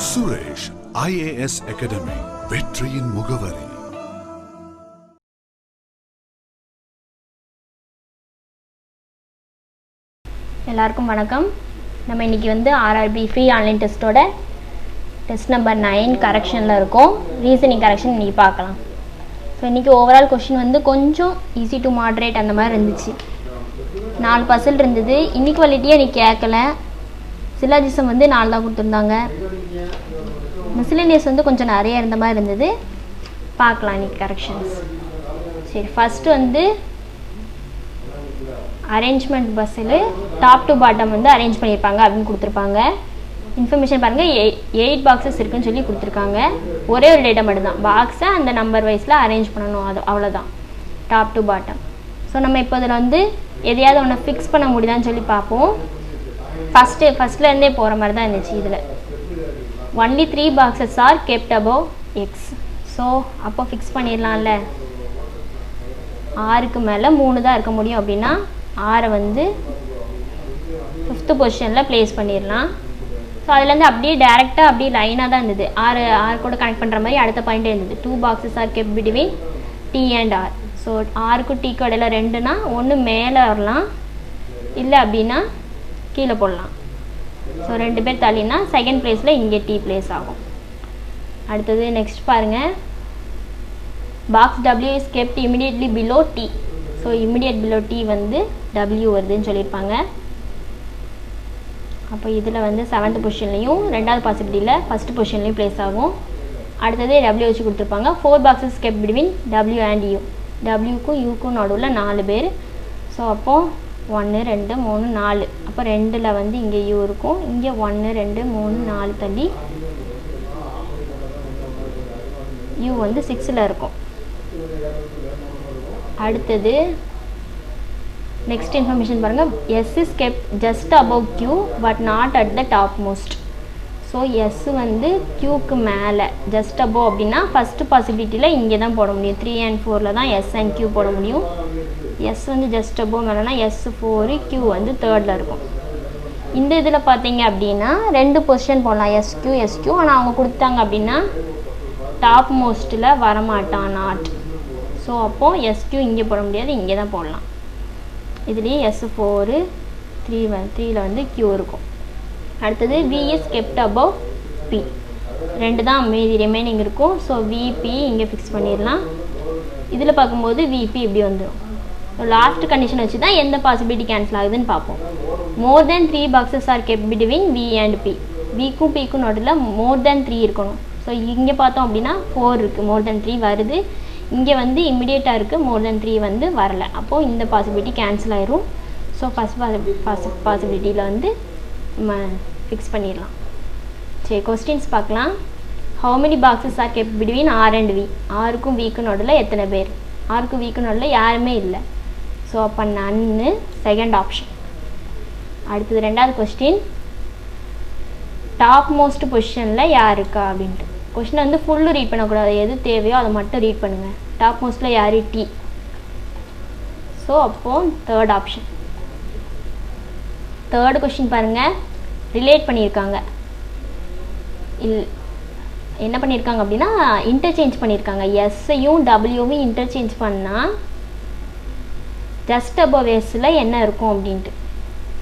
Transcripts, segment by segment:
Suresh IAS academy, வெற்றியின் முகவரி. எல்லாருக்கும் வணக்கம். நம்ம இன்னைக்கு RRB ஃப்ரீ ஆன்லைன் டெஸ்ட்டோட டெஸ்ட் நம்பர் 9 கரெக்ஷனில் இருக்கும். ரீசனிங் கரெக்ஷன் இன்றைக்கி பார்க்கலாம். ஸோ இன்றைக்கி ஓவரால் கொஷின் கொஞ்சம் ஈஸி டு மாட்ரேட் அந்த மாதிரி இருந்துச்சு. 4 பசில் இருந்தது. இன்இக்வாலிட்டியே இன்றைக்கி கேட்கல. சிலாஜிசம் 4 தான் கொடுத்துருந்தாங்க. மிஸ்லினியஸ் கொஞ்சம் நிறைய இருந்த மாதிரி இருந்தது. பார்க்கலாம் இன்றைக்கி கரெக்ஷன்ஸ். சரி, ஃபஸ்ட்டு அரேஞ்ச்மெண்ட் பஸ்ஸில் டாப் டு பாட்டம் அரேஞ்ச் பண்ணியிருப்பாங்க அப்படின்னு கொடுத்துருப்பாங்க. இன்ஃபர்மேஷன் பாருங்கள், 8 பாக்ஸஸ் இருக்குன்னு சொல்லி கொடுத்துருக்காங்க. ஒரே ஒரு டேட்டா மட்டும்தான், பாக்ஸை அந்த நம்பர் வைஸில் அரேஞ்ச் பண்ணணும், அது அவ்வளோதான் டாப் டு பாட்டம். ஸோ நம்ம இப்போ இதில் எதையாவது ஒன்று ஃபிக்ஸ் பண்ண முடியுதான்னு சொல்லி பார்ப்போம். ஃபஸ்ட்லேருந்தே போகிற மாதிரி தான் இருந்துச்சு. இதில் only 3 boxes are kept above x. So அப்போ ஃபிக்ஸ் பண்ணிடலாம்ல. 6க்கு மேலே 3 தான் இருக்க முடியும் அப்படின்னா 6 5th பொசிஷனில் ப்ளேஸ் பண்ணிடலாம். ஸோ அதுலேருந்து அப்படியே டேரெக்டாக அப்படியே லைனாக தான் இருந்தது. 6 கூட கனெக்ட் பண்ணுற மாதிரி அடுத்த பாயிண்ட்டே இருந்தது. 2 boxes are kept between t and r. So 6க்கு t இடையில 2னா ஒன்று மேலே வரலாம், இல்லை அப்படின்னா கீழே போடலாம். ஸோ 2 பேர் தள்ளினா செகண்ட் பிளேஸில் இங்கே டி பிளேஸ் ஆகும். அடுத்தது நெக்ஸ்ட் பாருங்கள், box W is kept immediately below D. So immediate below D W வருதுன்னு சொல்லியிருப்பாங்க. அப்போ இதில் 7th பொசிஷன்லையும் 2வது பாசிபிலிட்டியில் 1st பொசிஷன்லையும் ப்ளேஸ் ஆகும். அடுத்தது W வச்சு கொடுத்துருப்பாங்க. 4 boxes kept between W and U. Wக்கும் Uக்கும் நடுவில் 4 பேர். ஸோ அப்போது 1 2 3 4. அப்போ 2ல் இங்கே U இருக்கும். இங்கே 1 2 3 4 தள்ளி U 6ல் இருக்கும். அடுத்தது நெக்ஸ்ட் இன்ஃபர்மேஷன் பாருங்கள், S is kept just above Q but not at the top most. So S Qக்கு மேலே ஜஸ்ட் above அப்படின்னா ஃபஸ்ட்டு பாசிபிலிட்டியில் இங்கே தான் போட முடியும். 3 and 4ல் தான் S and Q போட முடியும். S just above மேலேனா S 4, Q 3ல் இருக்கும். இந்த இதில் பார்த்தீங்க அப்படின்னா 2 பொசிஷன் போடலாம், SQ. ஆனால் அவங்க கொடுத்தாங்க அப்படின்னா டாப் மோஸ்ட்டில் வரமாட்டான், நாட். ஸோ அப்போது SQ இங்கே போட முடியாது, இங்கே தான் போடலாம். இதுலேயே S 4 3ல் Q இருக்கும். அடுத்தது V is kept above P. 2 தான் மீதி ரிமைனிங் இருக்கும். ஸோ VP இங்கே ஃபிக்ஸ் பண்ணிடலாம். இதில் பார்க்கும்போது VP இப்படி வந்துடும். ஸோ லாஸ்ட் கண்டிஷன் வச்சு தான் எந்த பாசிபிலிட்டி கேன்சல் ஆகுதுன்னு பார்ப்போம். மோர் தேன் 3 boxes are kept between V and P. Vக்கும் Pக்கும் நடுவில் மோர் தேன் 3 இருக்கணும். ஸோ இங்கே பார்த்தோம் அப்படின்னா 4 இருக்குது, மோர் தேன் 3 வருது. இங்கே இமிடியேட்டாக இருக்குது, மோர் தேன் 3 வரல. அப்போது இந்த பாசிபிலிட்டி கேன்சல் ஆயிரும். ஸோ ஃபஸ்ட் பாசிபிலிட்டியில் நம்ம ஃபிக்ஸ் பண்ணிடலாம். சரி, கொஸ்டின்ஸ் பார்க்கலாம். How many boxes are kept between R and V. ஆருக்கும் Vக்கும் நடுவில் எத்தனை பேர்? ஆருக்கும் Vக்கும் நடுவில் யாருமே இல்லை. ஸோ அப்போ நன்னு செகண்ட் ஆப்ஷன். அடுத்தது 2வது கொஸ்டின், டாப் மோஸ்ட் பொசிஷனில் யார் இருக்கா அப்படின்ட்டு. கொஸ்டின் ஃபுல்லு ரீட் பண்ணக்கூடாது, எது தேவையோ அதை மட்டும் ரீட் பண்ணுங்கள். டாப் மோஸ்ட்டில் யார்? T. ஸோ அப்போது தேர்ட் ஆப்ஷன். தேர்டு கொஸ்டின் பாருங்கள், ரிலேட் பண்ணியிருக்காங்க. என்ன பண்ணியிருக்காங்க அப்படின்னா இன்டர்சேஞ்ச் பண்ணியிருக்காங்க. எஸ்ஸையும் டபிள்யூவையும் இன்டர்சேஞ்ச் பண்ணால் ஜஸ்ட் அபவ் எஸ்ஸில் என்ன இருக்கும் அப்படின்ட்டு.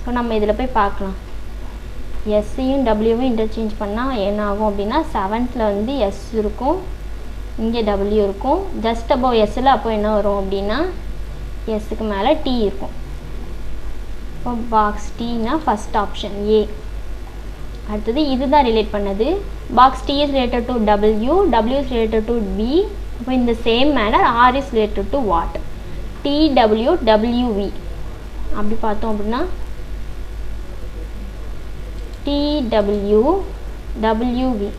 ஸோ நம்ம இதில் போய் பார்க்கலாம். எஸ்ஸையும் டபிள்யூவையும் இன்டர்சேஞ்ச் பண்ணால் என்ன ஆகும் அப்படின்னா 7th எஸ் இருக்கும், இங்கே டபிள்யூ இருக்கும். ஜஸ்ட் அபவ் எஸ்ஸில் அப்போ என்ன வரும் அப்படின்னா எஸ்ஸுக்கு மேலே டி இருக்கும். இப்போ பாக்ஸ் டீனா ஃபஸ்ட் ஆப்ஷன் ஏ. அடுத்தது இதுதான் ரிலேட் பண்ணது. Box D is related to W, W is related to B. இப்போ இந்த same manner R is related to what? DW WV. அப்படி பார்த்தோம் அப்படின்னா டிடபிள்யூ டபிள்யூவி.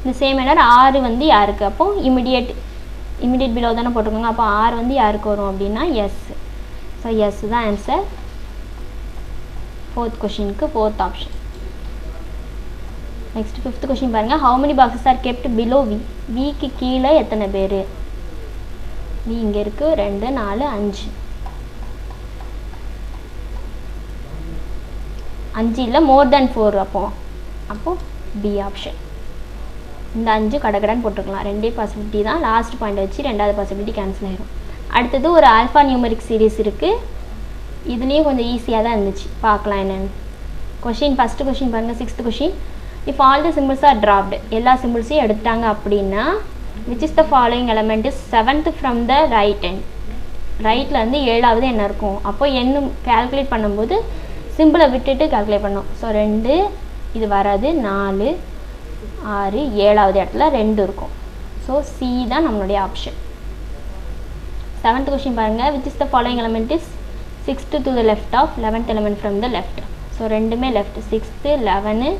இந்த சேம் மேனர் ஆறு யாருக்கு? அப்போ இமிடியேட் பிலோ தானே போட்டிருக்காங்க. அப்போ ஆர் யாருக்கு வரும் அப்படின்னா எஸ். ஸோ எஸ் தான் ஆன்சர். 4th கொஷினுக்கு 4th option. Next 5th question பாருங்கள், how many boxes are kept below V. விக்கு கீழே எத்தனை பேர்? வி இங்கே இருக்குது, 2 4 5. 5 இல்லை மோர் தேன் 4 அப்போது பி ஆப்ஷன். இந்த 5 கடகடான்னு போட்டுக்கலாம். 2 பாசிபிலிட்டி தான். லாஸ்ட் பாயிண்ட் வச்சு 2வது பாசிபிலிட்டி கேன்சல் ஆயிரும். அடுத்தது ஒரு ஆல்ஃபா நியூமரிக் சீரீஸ் இருக்குது. இதுலேயும் கொஞ்சம் ஈஸியாக தான் இருந்துச்சு. பார்க்கலாம் என்னென்னு. ஃபஸ்ட்டு கொஷின் பாருங்கள். 6th question. If all the symbols R dropped, எல்லா சிம்பிள்ஸையும் எடுத்துட்டாங்க அப்படின்னா which is the following element is 7th from the right end. ரைட்டில் வந்து 7வது என்ன இருக்கும்? அப்போ என்ன கேல்குலேட் பண்ணும்போது சிம்பிளை விட்டுட்டு கால்குலேட் பண்ணோம். ஸோ 2 இது வராது. 4 6 7வது இடத்துல 2 இருக்கும். ஸோ சி தான் நம்மளுடைய ஆப்ஷன். 7th கொஷின் பாருங்கள். Which is the following element is 6th to the left of 11th element from the left. So ரெண்டுமே லெஃப்ட். 6th 11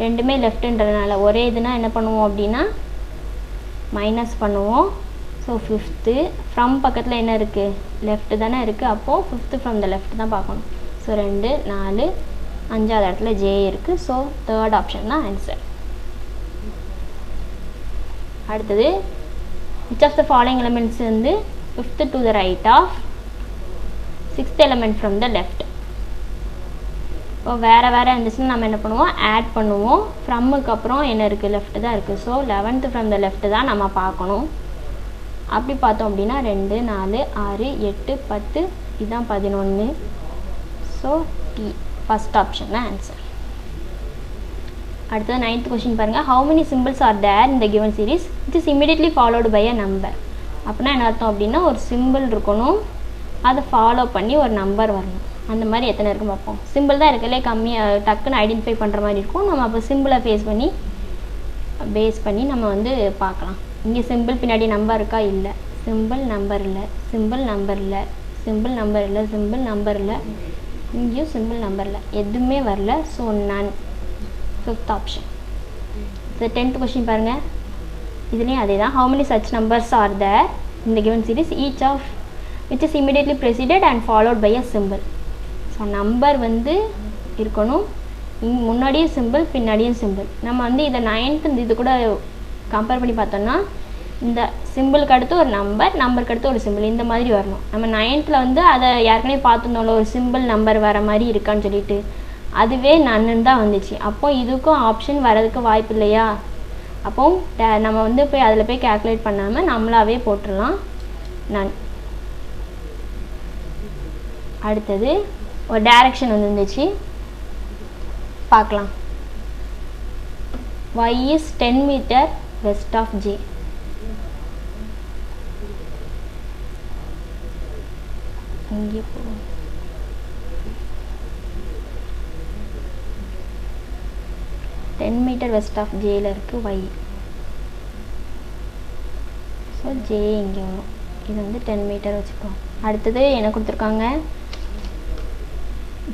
ரெண்டுமே லெஃப்ட்டுன்றதுனால ஒரே இதுனா என்ன பண்ணுவோம் அப்படின்னா மைனஸ் பண்ணுவோம். ஸோ 5th ஃப்ரம் பக்கத்தில் என்ன இருக்குது? லெஃப்ட் தானே இருக்குது. அப்போது 5th ஃப்ரம் த லெஃப்ட் தான் பார்க்கணும். ஸோ 2 4 5வது இடத்துல ஜே இருக்குது. ஸோ 3rd ஆப்ஷன் தான் ஆன்சர். அடுத்தது which of the following elements வந்து 5th to the right of 6th element from the left. இப்போ வேறு இருந்துச்சுன்னா நம்ம என்ன பண்ணுவோம்? ஆட் பண்ணுவோம். ஃப்ரம்முக்கு அப்புறம் என்ன இருக்குது? லெஃப்ட் தான் இருக்குது. So 11th from the left தான் நம்ம பார்க்கணும். அப்படி பார்த்தோம் அப்படின்னா 2 4 6 8 10 இதுதான் 11. ஸோ டி ஃபஸ்ட் ஆப்ஷன் தான் ஆன்சர். அடுத்தது 9th கொஷின் பாருங்கள். How many symbols are there இந்த given series which is immediately followed by a number. அப்படின்னா என்ன அர்த்தம் அப்படின்னா ஒரு சிம்பிள் இருக்கணும், அதை ஃபாலோ பண்ணி ஒரு நம்பர் வரணும். அந்த மாதிரி எத்தனை இருக்குன்னு பார்ப்போம். சிம்பிள் தான் இருக்கலே கம்மியாக டக்குன்னு ஐடென்டிஃபை பண்ணுற மாதிரி இருக்கும். நம்ம அப்போ சிம்பிளை பேஸ் பண்ணி நம்ம வந்து பார்க்கலாம். இங்கே சிம்பிள் பின்னாடி நம்பர் இருக்கா? இல்லை. சிம்பிள் நம்பர் இல்லை, சிம்பிள் நம்பர் இல்லை, சிம்பிள் நம்பர் இல்லை, சிம்பிள் நம்பர் இல்லை, இங்கேயும் சிம்பிள் நம்பர் இல்லை, எதுவுமே வரல. So none. 5th option. So 10th question பாருங்கள். இதுலேயும் அதே தான். How many such numbers are there இந்த given series each of which is immediately preceded and followed by a symbol. So number வந்து இருக்கணும், முன்னாடியும் சிம்பிள் பின்னாடியும் சிம்பிள். நம்ம வந்து இதை 9th இது கூட கம்பேர் பண்ணி பார்த்தோம்னா இந்த சிம்பிளுக்கு அடுத்து ஒரு நம்பருக்கு அடுத்து ஒரு சிம்பிள் இந்த மாதிரி வரணும். நம்ம 9th வந்து அதை ஏற்கனவே பார்த்துருந்தோம்ல, ஒரு சிம்பிள் நம்பர் வர மாதிரி இருக்கான்னு சொல்லிட்டு அதுவே நன்னு தான் வந்துச்சு. அப்போ இதுக்கும் ஆப்ஷன் வரதுக்கு வாய்ப்பு இல்லையா? அப்போ நம்ம வந்து அதில் போய் கேல்குலேட் பண்ணாமல் நம்மளாவே போட்டுடலாம் நன். அடுத்தது ஒரு டைரக்ஷன் வந்துருந்துச்சு, பார்க்கலாம். y is 10 meter west of j. இங்கே போகும். டென் மீட்டர் வெஸ்ட் ஆஃப் ஜேயில் இருக்குது y. ஸோ ஜே இங்கே வரும். இது வந்து 10 மீட்டர் வச்சுப்போம். அடுத்தது என்ன கொடுத்துருக்காங்க?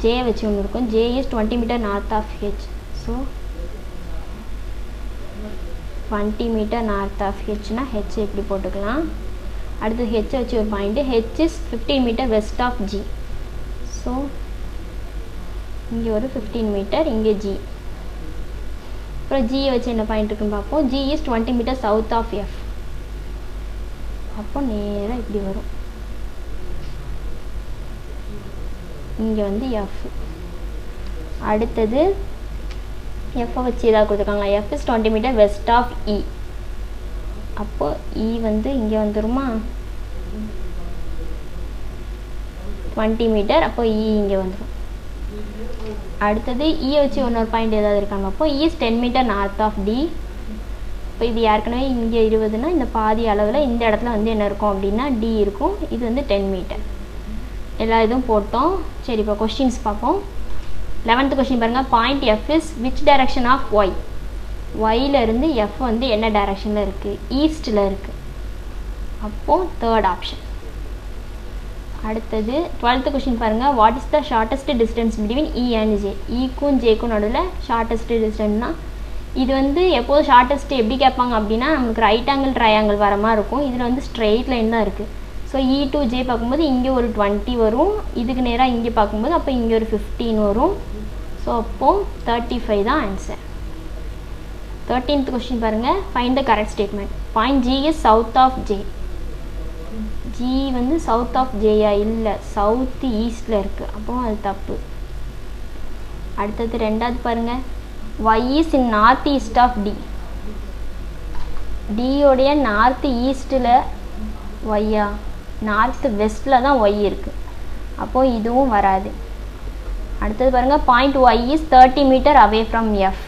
ஜே வச்சு ஒன்று இருக்கும். J is 20 metre north of H. So 20 metre north of ஹெச்னா ஹெச் எப்படி போட்டுக்கலாம். அடுத்து ஹெச்சை வச்சு ஒரு point. H is 15 metre west of G. So இங்கே ஒரு 15 மீட்டர், இங்கே ஜி. அப்புறம் ஜியை வச்சு என்ன பாயிண்ட் இருக்குன்னு பார்ப்போம். G is 20 metre south of F. அப்போ நேராக இப்படி வரும். இங்கே வந்து எஃப். அடுத்தது எஃப்பை வச்சு எதாவது கொடுத்துருக்காங்களா? F is 20 metre west of E. அப்போது இ வந்து இங்கே வந்துருமா? 20 மீட்டர். அப்போ இ இங்கே வந்துடும். அடுத்தது இயை வச்சு இன்னொரு பாயிண்ட் ஏதாவது இருக்காங்க. அப்போ E is 10 metre north of D. இப்போ இது ஏற்கனவே இங்கே 20னா இந்த பாதி அளவில் இந்த இடத்துல வந்து என்ன இருக்கும் அப்படின்னா டி இருக்கும். இது வந்து 10 மீட்டர். எல்லா இதுவும் போட்டோம். சரி, இப்போ கொஸ்டின்ஸ் பார்ப்போம். 11th கொஸ்டின் பாருங்கள். Point F is which direction of Y. ஒயிலிருந்து எஃப் வந்து என்ன டைரக்ஷனில் இருக்குது? ஈஸ்டில் இருக்குது. அப்போது 3rd ஆப்ஷன். அடுத்தது 12th கொஸ்டின் பாருங்கள். What is the shortest distance between E and J. ஈக்கும் ஜேக்கும் நடுவில் ஷார்ட்டஸ்ட் டிஸ்டன்ஸ்னா இது வந்து எப்போதும் ஷார்ட்டஸ்ட் எப்படி கேட்பாங்க அப்படின்னா நமக்கு ரைட் ஆங்கிள் ட்ரையாங்கிள் வர மாதிரி இருக்கும். இதில் வந்து ஸ்ட்ரெயிட் லைன் தான் இருக்குது. ஸோ இ டு ஜே பார்க்கும்போது இங்கே ஒரு 20 வரும். இதுக்கு நேராக இங்கே பார்க்கும்போது அப்போ இங்கே ஒரு 15 வரும். ஸோ அப்போது 35 தான் ஆன்சர். 13th கொஸ்டின் பாருங்கள். Find the correct statement. Point G is south of J. G வந்து சவுத் ஆஃப் ஜேயா? இல்லை, சவுத் ஈஸ்டில் இருக்குது. அப்போது அது தப்பு. அடுத்தது ரெண்டாவது பாருங்கள், y is in north east of D. D உடைய நார்த் ஈஸ்ட்டில் ஒய்யா, நார்த் வெஸ்ட்டில் தான் ஒய் இருக்குது. அப்போது இதுவும் வராது. அடுத்தது பாருங்கள், point y is 30 metre away from F.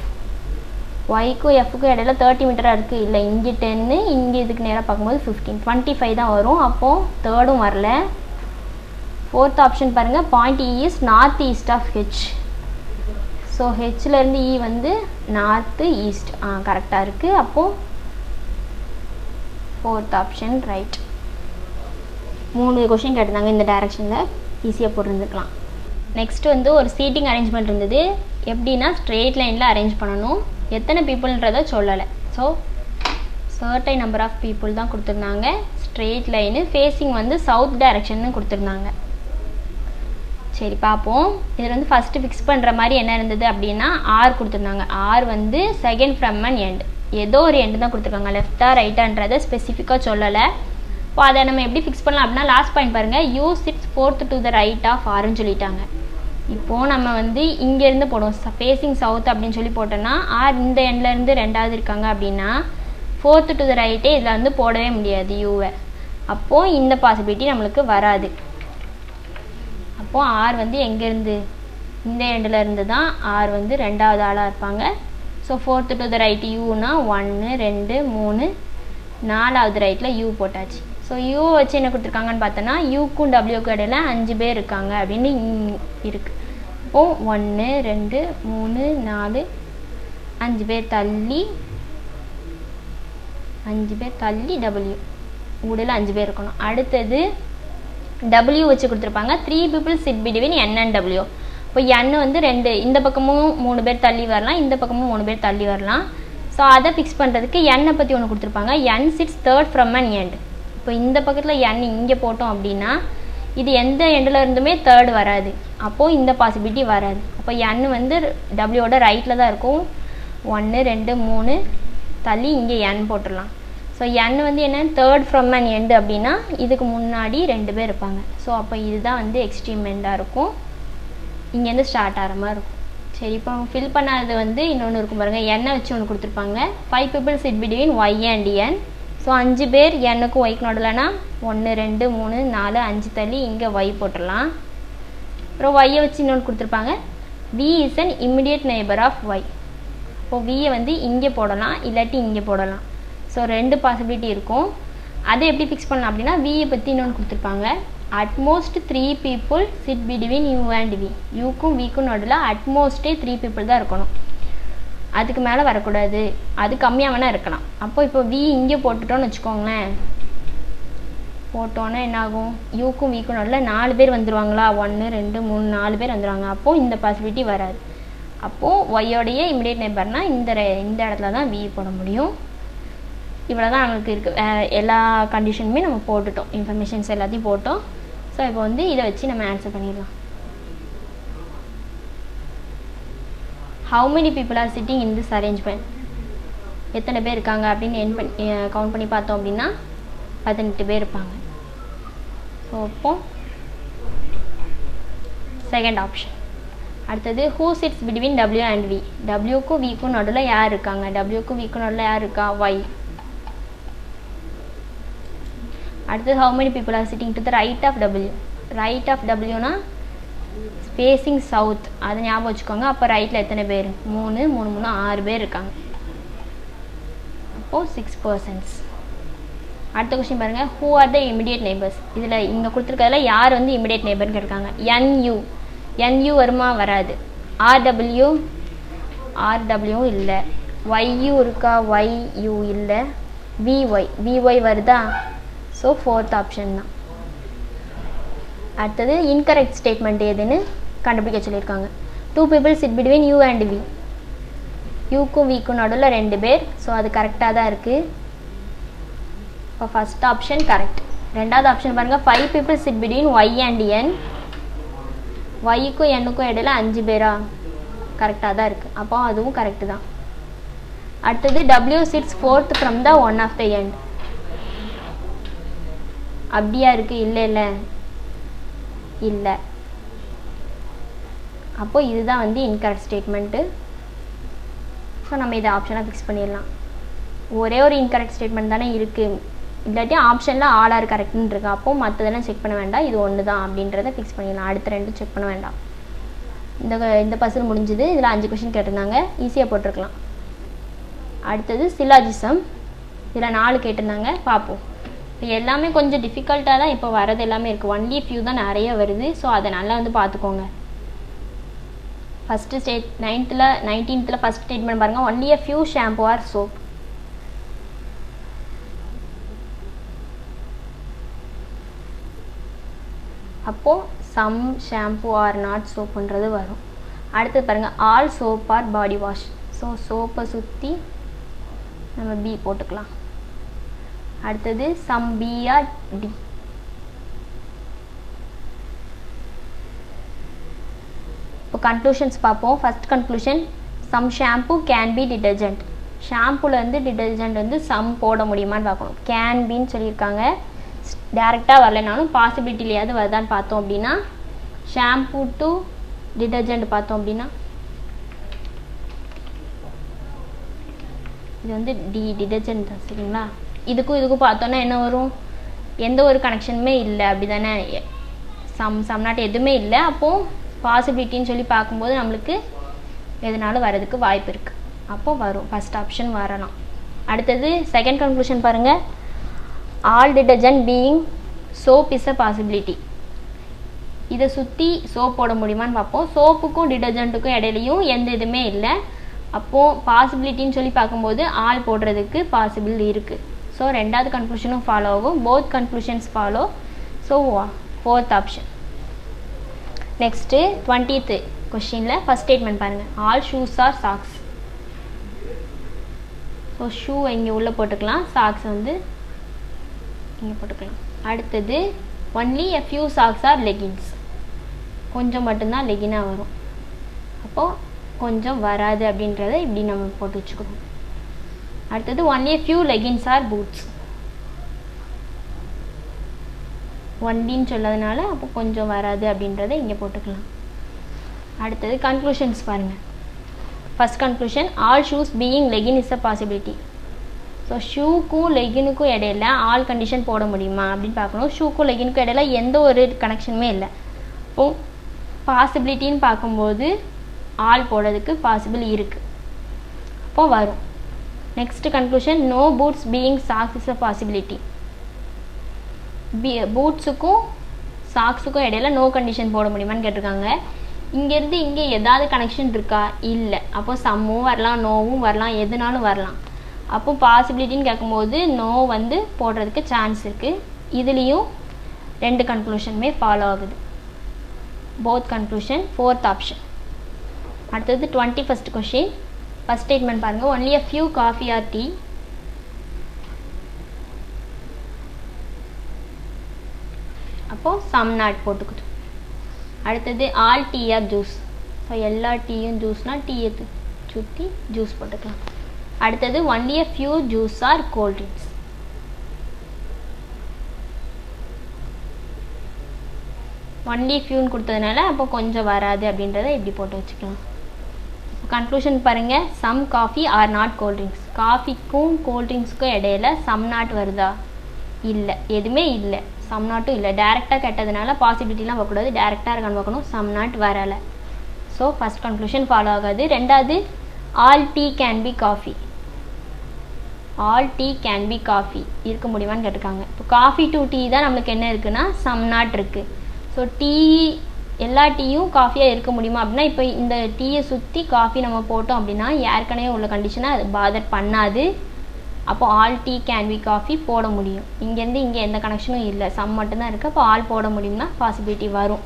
ஒய்க்கும் எஃப்க்கும் இடையில 30 மீட்டராக இருக்குது. இல்லை, இங்கே 10, இங்கே இதுக்கு நேராக பார்க்கும்போது 15, 25 தான் வரும். அப்போது தேர்டும் வரல. ஃபோர்த் ஆப்ஷன் பாருங்கள், point E is north east of H. So ஹெச்லேருந்து E வந்து நார்த்து ஈஸ்ட். கரெக்டாக இருக்குது. அப்போது ஃபோர்த் ஆப்ஷன் ரைட். 3 கொஷின் கேட்டிருந்தாங்க இந்த டைரெக்ஷனில், ஈஸியாக போட்டுருந்துக்கலாம். நெக்ஸ்ட்டு வந்து ஒரு சீட்டிங் அரேஞ்ச்மெண்ட் இருந்தது. எப்படின்னா ஸ்ட்ரெயிட் லைனில் அரேஞ்ச் பண்ணணும். எத்தனை பீப்புள்ன்றதை சொல்லலை. So certain number of people தான் கொடுத்துருந்தாங்க. ஸ்ட்ரெயிட் லைனு ஃபேஸிங் வந்து சவுத் டைரெக்ஷன்னு கொடுத்துருந்தாங்க. சரி பார்ப்போம். இதில் வந்து ஃபஸ்ட்டு ஃபிக்ஸ் பண்ணுற மாதிரி என்ன இருந்தது அப்படின்னா ஆர் கொடுத்துருந்தாங்க. ஆர் வந்து செகண்ட் ஃப்ரம் அண்ட் எண்ட், ஏதோ ஒரு எண்டு தான் கொடுத்துருக்காங்க. லெஃப்டா ரைட்டான்றதை ஸ்பெசிஃபிக்காக சொல்லலை. இப்போ அதை நம்ம எப்படி ஃபிக்ஸ் பண்ணலாம் அப்படின்னா லாஸ்ட் பாயிண்ட் பாருங்கள், U sits fourth to the right of ஆர்ன்னு சொல்லிட்டாங்க. இப்போது நம்ம வந்து இங்கேருந்து போடுவோம், ஃபேஸிங் சவுத் அப்படின்னு சொல்லி போட்டோன்னா ஆர் இந்த எண்ட்லேருந்து ரெண்டாவது இருக்காங்க அப்படின்னா ஃபோர்த்து டு த ரைட்டே இதில் வந்து போடவே முடியாது யூவை. அப்போது இந்த பாசிபிலிட்டி நம்மளுக்கு வராது. அப்போது ஆர் வந்து எங்கேருந்து, இந்த எண்டில் இருந்து தான் ஆர் வந்து ரெண்டாவது ஆளாக இருப்பாங்க. So fourth to the right யூனா 1 2 3, நாலாவது ரைட்டில் யூ போட்டாச்சு. ஸோ யூ வச்சு என்ன கொடுத்துருக்காங்கன்னு பார்த்தோன்னா யூக்கும் டபிள்யூக்கும் இடையில 5 பேர் இருக்காங்க அப்படின்னு இருக்குது. இப்போது 1 2 3 4 5 பேர் தள்ளி, 5 பேர் தள்ளி டபிள்யூ உடல 5 பேர் இருக்கணும். அடுத்தது W வச்சு கொடுத்துருப்பாங்க. 3 people sit between N and W. இப்போ N வந்து 2, இந்த பக்கமும் 3 பேர் தள்ளி வரலாம், இந்த பக்கமும் 3 பேர் தள்ளி வரலாம். ஸோ அதை ஃபிக்ஸ் பண்ணுறதுக்கு N பற்றி ஒன்று கொடுத்துருப்பாங்க. N sits third from an end. இப்போ இந்த பக்கத்தில் N இங்கே போட்டோம் அப்படின்னா இது எந்த எண்டில் இருந்துமே தேர்டு வராது. அப்போது இந்த பாசிபிலிட்டி வராது. அப்போ N வந்து டபிள்யூட ரைட்டில் தான் இருக்கும். 1 2 3 தள்ளி இங்கே N போட்டுடலாம். ஸோ N வந்து என்ன, தேர்ட் ஃப்ரம் அண்ட் எண்டு அப்படின்னா இதுக்கு முன்னாடி 2 பேர் இருப்பாங்க. ஸோ அப்போ இதுதான் வந்து எக்ஸ்ட்ரீம் எண்டாக இருக்கும், இங்கேருந்து ஸ்டார்ட் ஆகிற மாதிரி இருக்கும். சரி, இப்போ ஃபில் பண்ணாதது வந்து இன்னொன்று இருக்கும் பாருங்கள், N வச்சு ஒன்று கொடுத்துருப்பாங்க. 5 people sit between Y and N. So 5 பேர் Nக்கும் ஒய்க்கு நடுலனா 1 2 3 4 5 தள்ளி இங்கே Y போட்டுடலாம். அப்புறம் ஒய்யை வச்சு இன்னொன்று கொடுத்துருப்பாங்க, V is an immediate neighbor of Y. இப்போ வியை வந்து இங்கே போடலாம், இல்லாட்டி இங்கே போடலாம். ஸோ 2 பாசிபிலிட்டி இருக்கும். அதை எப்படி ஃபிக்ஸ் பண்ணலாம் அப்படின்னா வியை பற்றி இன்னொன்று கொடுத்துருப்பாங்க. At most 3 people sit between U and V. யூக்கும் விக்கும் நடுவில் அட்மோஸ்ட்டே 3 people தான் இருக்கணும், அதுக்கு மேலே வரக்கூடாது. அது கம்மியாக வேணால் இருக்கலாம். இப்போ வி இங்கே போட்டுட்டோன்னு வச்சுக்கோங்களேன், போட்டோன்னா என்னாகும், யூக்கும் விக்கும் நடுவில் 4 பேர் வந்துடுவாங்களா, 1 2 3 4 பேர் வந்துடுவாங்க. அப்போது இந்த பாசிபிலிட்டி வராது. அப்போது ஒய்யோடைய இமிடியேட் நெய்பர்னால் இந்த இடத்துல தான் வி போட முடியும். இவ்வளோ தான் நம்மளுக்கு இருக்குது. எல்லா கண்டிஷனுமே நம்ம போட்டுட்டோம், இன்ஃபர்மேஷன்ஸ் எல்லாத்தையும் போட்டோம். ஸோ இப்போ வந்து இதை வச்சு நம்ம ஆன்சர் பண்ணிடலாம். How many people are sitting in this arrangement, எத்தனை பேர் இருக்காங்க அப்படின்னு கவுண்ட் பண்ணி பார்த்தோம் அப்படின்னா 18 பேர் இருப்பாங்க. ஸோ அப்போது செகண்ட் ஆப்ஷன். அடுத்தது who chits between W and V. டபிள்யூக்கும் விக்கும் நடுவில் யார் இருக்காங்க, டபிள்யூக்கும் விக்கும் நடுவில் யார் இருக்கா, Y. அடுத்தது how many people are sitting to the right of W. Right of Wனா ஸ்பேசிங் சவுத், அதை ஞாபகம் வச்சுக்கோங்க. அப்போ ரைட்டில் எத்தனை பேர், 3 3 3 6 பேர் இருக்காங்க. அப்போது 6 persons. அடுத்த கொஸ்டின் பாருங்கள், who are the immediate neighbors. இதில் இங்கே கொடுத்துருக்கிறதுல யார் வந்து இமிடியேட் நெய்பர்னு கேட்காங்க. NU வருமா, வராது. RW இல்லை. YU இருக்கா, YU இல்லை. VY வருதா. ஸோ ஃபோர்த் ஆப்ஷன் தான். அடுத்தது இன்கரெக்ட் ஸ்டேட்மெண்ட் எதுன்னு கண்டுபிடிக்க சொல்லியிருக்காங்க. 2 people sit between U and V. யூக்கும் விக்கும் நடுவில் 2 பேர். ஸோ அது கரெக்டாக தான் இருக்குது. இப்போ ஃபஸ்ட் ஆப்ஷன் கரெக்ட். ரெண்டாவது ஆப்ஷன் பாருங்கள், 5 people sit between Y and N. ஒய்க்கும் எண்ணுக்கும் இடையில 5 பேரா, கரெக்டாக தான் இருக்குது. அப்போ அதுவும் கரெக்டு தான். அடுத்தது W sits fourth from the one of the end. அப்படியா இருக்குது, இல்லை இல்லை இல்லை. அப்போ இதுதான் வந்து இன்கரெக்ட் ஸ்டேட்மெண்ட்டு. ஸோ நம்ம இதை ஆப்ஷனாக ஃபிக்ஸ் பண்ணிடலாம். ஒரே ஒரு இன்கரெக்ட் ஸ்டேட்மெண்ட் தானே இருக்குது, இல்லாட்டி ஆப்ஷனில் ஆல் ஆர் கரெக்ட்னு இருக்குது. அப்போது மற்றதெல்லாம் செக் பண்ண வேண்டாம், இது ஒன்று தான் அப்படின்றத ஃபிக்ஸ் பண்ணிடலாம். அடுத்த ரெண்டும் செக் பண்ண வேண்டாம். இந்த பசில் முடிஞ்சுது. இதில் 5 கொஷின் கேட்டிருந்தாங்க, ஈஸியாக போட்டிருக்கலாம். அடுத்தது சிலாஜிசம், இதில் 4 கேட்டிருந்தாங்க, பார்ப்போம். இப்போ எல்லாமே கொஞ்சம் டிஃபிகல்ட்டாக தான் இப்போ வரது எல்லாமே இருக்குது. ஒன்லி ஃபியூ தான் நிறைய வருது. ஸோ அதை நல்லா வந்து பார்த்துக்கோங்க. ஃபஸ்ட்டு 19th ஃபஸ்ட் ஸ்டேட்மெண்ட் பாருங்கள். Only a few shampoo or soap. அப்போது சம் ஷாம்பு ஆர் நாட் சோப்புன்றது வரும். அடுத்தது பாருங்கள், all soap or body wash. So சோப்பை சுற்றி நம்ம பி போட்டுக்கலாம். அடுத்தது சம் பி ஆர் டி. இப்போ கன்க்ளூஷன்ஸ் பார்ப்போம். First conclusion, some shampoo can be detergent. ஷாம்புவில் வந்து டிடர்ஜென்ட் வந்து சம் போட முடியுமான்னு பார்க்கணும். கேன் பின்னு சொல்லியிருக்காங்க, டேரெக்டாக வரலைனாலும் பாசிபிலிட்டிலையாவது வருதான்னு பார்த்தோம் அப்படின்னா, ஷாம்பு டு டிடர்ஜென்ட் பார்த்தோம் அப்படின்னா இது வந்து டிடர்ஜென்ட் தான், சரிங்களா? இதுக்கும் பார்த்தோன்னா என்ன வரும், எந்த ஒரு கனெக்ஷனுமே இல்லை, அப்படி தானே? சம் நாட் எதுவுமே இல்லை. அப்போது பாசிபிலிட்டின்னு சொல்லி பார்க்கும்போது நம்மளுக்கு எதனாலும் வரதுக்கு வாய்ப்பு இருக்குது. அப்போது வரும், ஃபஸ்ட் ஆப்ஷன் வரலாம். அடுத்தது செகண்ட் கன்க்ளூஷன் பாருங்கள், all detergent being soap is a possibility. இதை சுற்றி சோப் போட முடியுமான்னு பார்ப்போம். சோப்புக்கும் டிடர்ஜென்ட்டுக்கும் இடையிலையும் எந்த இதுவுமே இல்லை. அப்போது பாசிபிலிட்டின்னு சொல்லி பார்க்கும்போது ஆல் போடுறதுக்கு பாசிபிள் இருக்குது. ஸோ ரெண்டாவது கன்க்ளூஷனும் ஃபாலோ ஆகும், both conclusions follow. So fourth option. Next 20th கொஸ்டினில் ஃபஸ்ட் ஸ்டேட்மெண்ட் பாருங்கள், all shoes R socks. So shoe இங்கே உள்ளே போட்டுக்கலாம், சாக்ஸ் வந்து இங்கே போட்டுக்கலாம். அடுத்தது only a few socks are leggings. கொஞ்சம் மட்டும்தான் லெகினாக வரும். அப்போது கொஞ்சம் வராது அப்படின்றத இப்படி நம்ம போட்டு வச்சுக்கணும். அடுத்தது only a few leggings are boots. ஒன்லின்னு சொல்லதுனால அப்போ கொஞ்சம் வராது அப்படின்றத இங்கே போட்டுக்கலாம். அடுத்தது கன்க்ளூஷன்ஸ் பாருங்கள். First conclusion, all shoes being legging is a possibility. So ஷூக்கும் லெகினுக்கும் இடையில ஆல் கண்டிஷன் போட முடியுமா அப்படின்னு பார்க்கணும். ஷூக்கும் லெகினுக்கும் இடையில எந்த ஒரு கனெக்ஷனுமே இல்லை. இப்போது பாசிபிலிட்டின்னு பார்க்கும்போது ஆல் போடுறதுக்கு பாசிபிள் இருக்குது, அப்போது வரும். Next conclusion, no boots being socks is a possibility. பூட்ஸுக்கும் சாக்ஸுக்கும் இடையில நோ கண்டிஷன் போட முடியுமான்னு கேட்டிருக்காங்க. இங்கேருந்து இங்கே ஏதாவது கனெக்ஷன் இருக்கா? இல்லை. அப்போது சம்மும் வரலாம், நோவும் வரலாம், எதுனாலும் வரலாம். அப்போ பாசிபிலிட்டின்னு கேட்கும்போது நோ வந்து போடுறதுக்கு சான்ஸ் இருக்குது. இதுலேயும் ரெண்டு கன்க்ளூஷனுமே ஃபாலோ ஆகுது, போத் கன்க்ளூஷன், ஃபோர்த் ஆப்ஷன். அடுத்தது 21st கொஷின், ஃபஸ்ட் ஸ்டேட்மெண்ட் பாருங்கள், only a few coffee or tea. அப்போது சம் நாட் போட்டுக்குது. அடுத்தது all tea or juice. So எல்லா டீயும் ஜூஸ்னால் டீயை சுற்றி ஜூஸ் போட்டுக்கலாம். அடுத்தது only a few juice or cold drinks. Only ஃபியூன்னு கொடுத்ததுனால அப்போ கொஞ்சம் வராது அப்படின்றத இப்படி போட்டு வச்சுக்கலாம். கன்க்ளூஷன் பாருங்கள், some coffee or not cold drinks. காஃபிக்கும் கோல்ட் ட்ரிங்க்ஸுக்கும் இடையில சம் நாட் வருதா? இல்லை, எதுவுமே இல்லை, சம் நாட்டும் இல்லை. டேரெக்டாக கேட்டதுனால பாசிபிலிட்டிலாம் பார்க்கக்கூடாது, டேரெக்டாக இருக்கான்னு பார்க்கணும். சம் நாட் வரலை. ஸோ ஃபஸ்ட் கன்க்ளூஷன் ஃபாலோ ஆகாது. ரெண்டாவது, all tea can be coffee. All tea can be coffee இருக்க முடியுமான்னு கேட்டிருக்காங்க. இப்போ காஃபி டு டீ தான் நம்மளுக்கு என்ன இருக்குன்னா சம் நாட் இருக்குது. ஸோ டீ எல்லா டீயும் காஃபியாக இருக்க முடியுமா அப்படின்னா, இப்போ இந்த டீயை சுற்றி காஃபி நம்ம போட்டோம் அப்படின்னா ஏற்கனவே உள்ள கண்டிஷனை அது பாதர் பண்ணாது. அப்போது all tea can be coffee போட முடியும். இங்கேருந்து இங்கே எந்த கனெக்ஷனும் இல்லை, சம் மட்டும்தான் இருக்குது. அப்போ ஆல் போட முடியும்னா பாசிபிலிட்டி வரும்.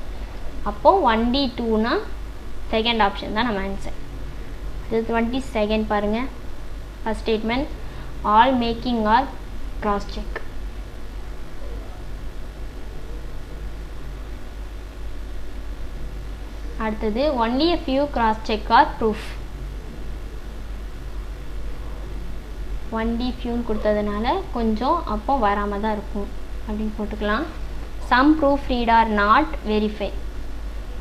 அப்போது 1D 2னா செகண்ட் ஆப்ஷன் தான் நம்ம ஆன்சர். இது 22nd பாருங்கள். First statement, all making or cross check. அடுத்தது only a few cross check or proof. 1D ஃபியூன்னு கொடுத்ததுனால கொஞ்சம் அப்போ வராமல் தான் இருக்கும் அப்படின்னு போட்டுக்கலாம். Some proof read or not verify.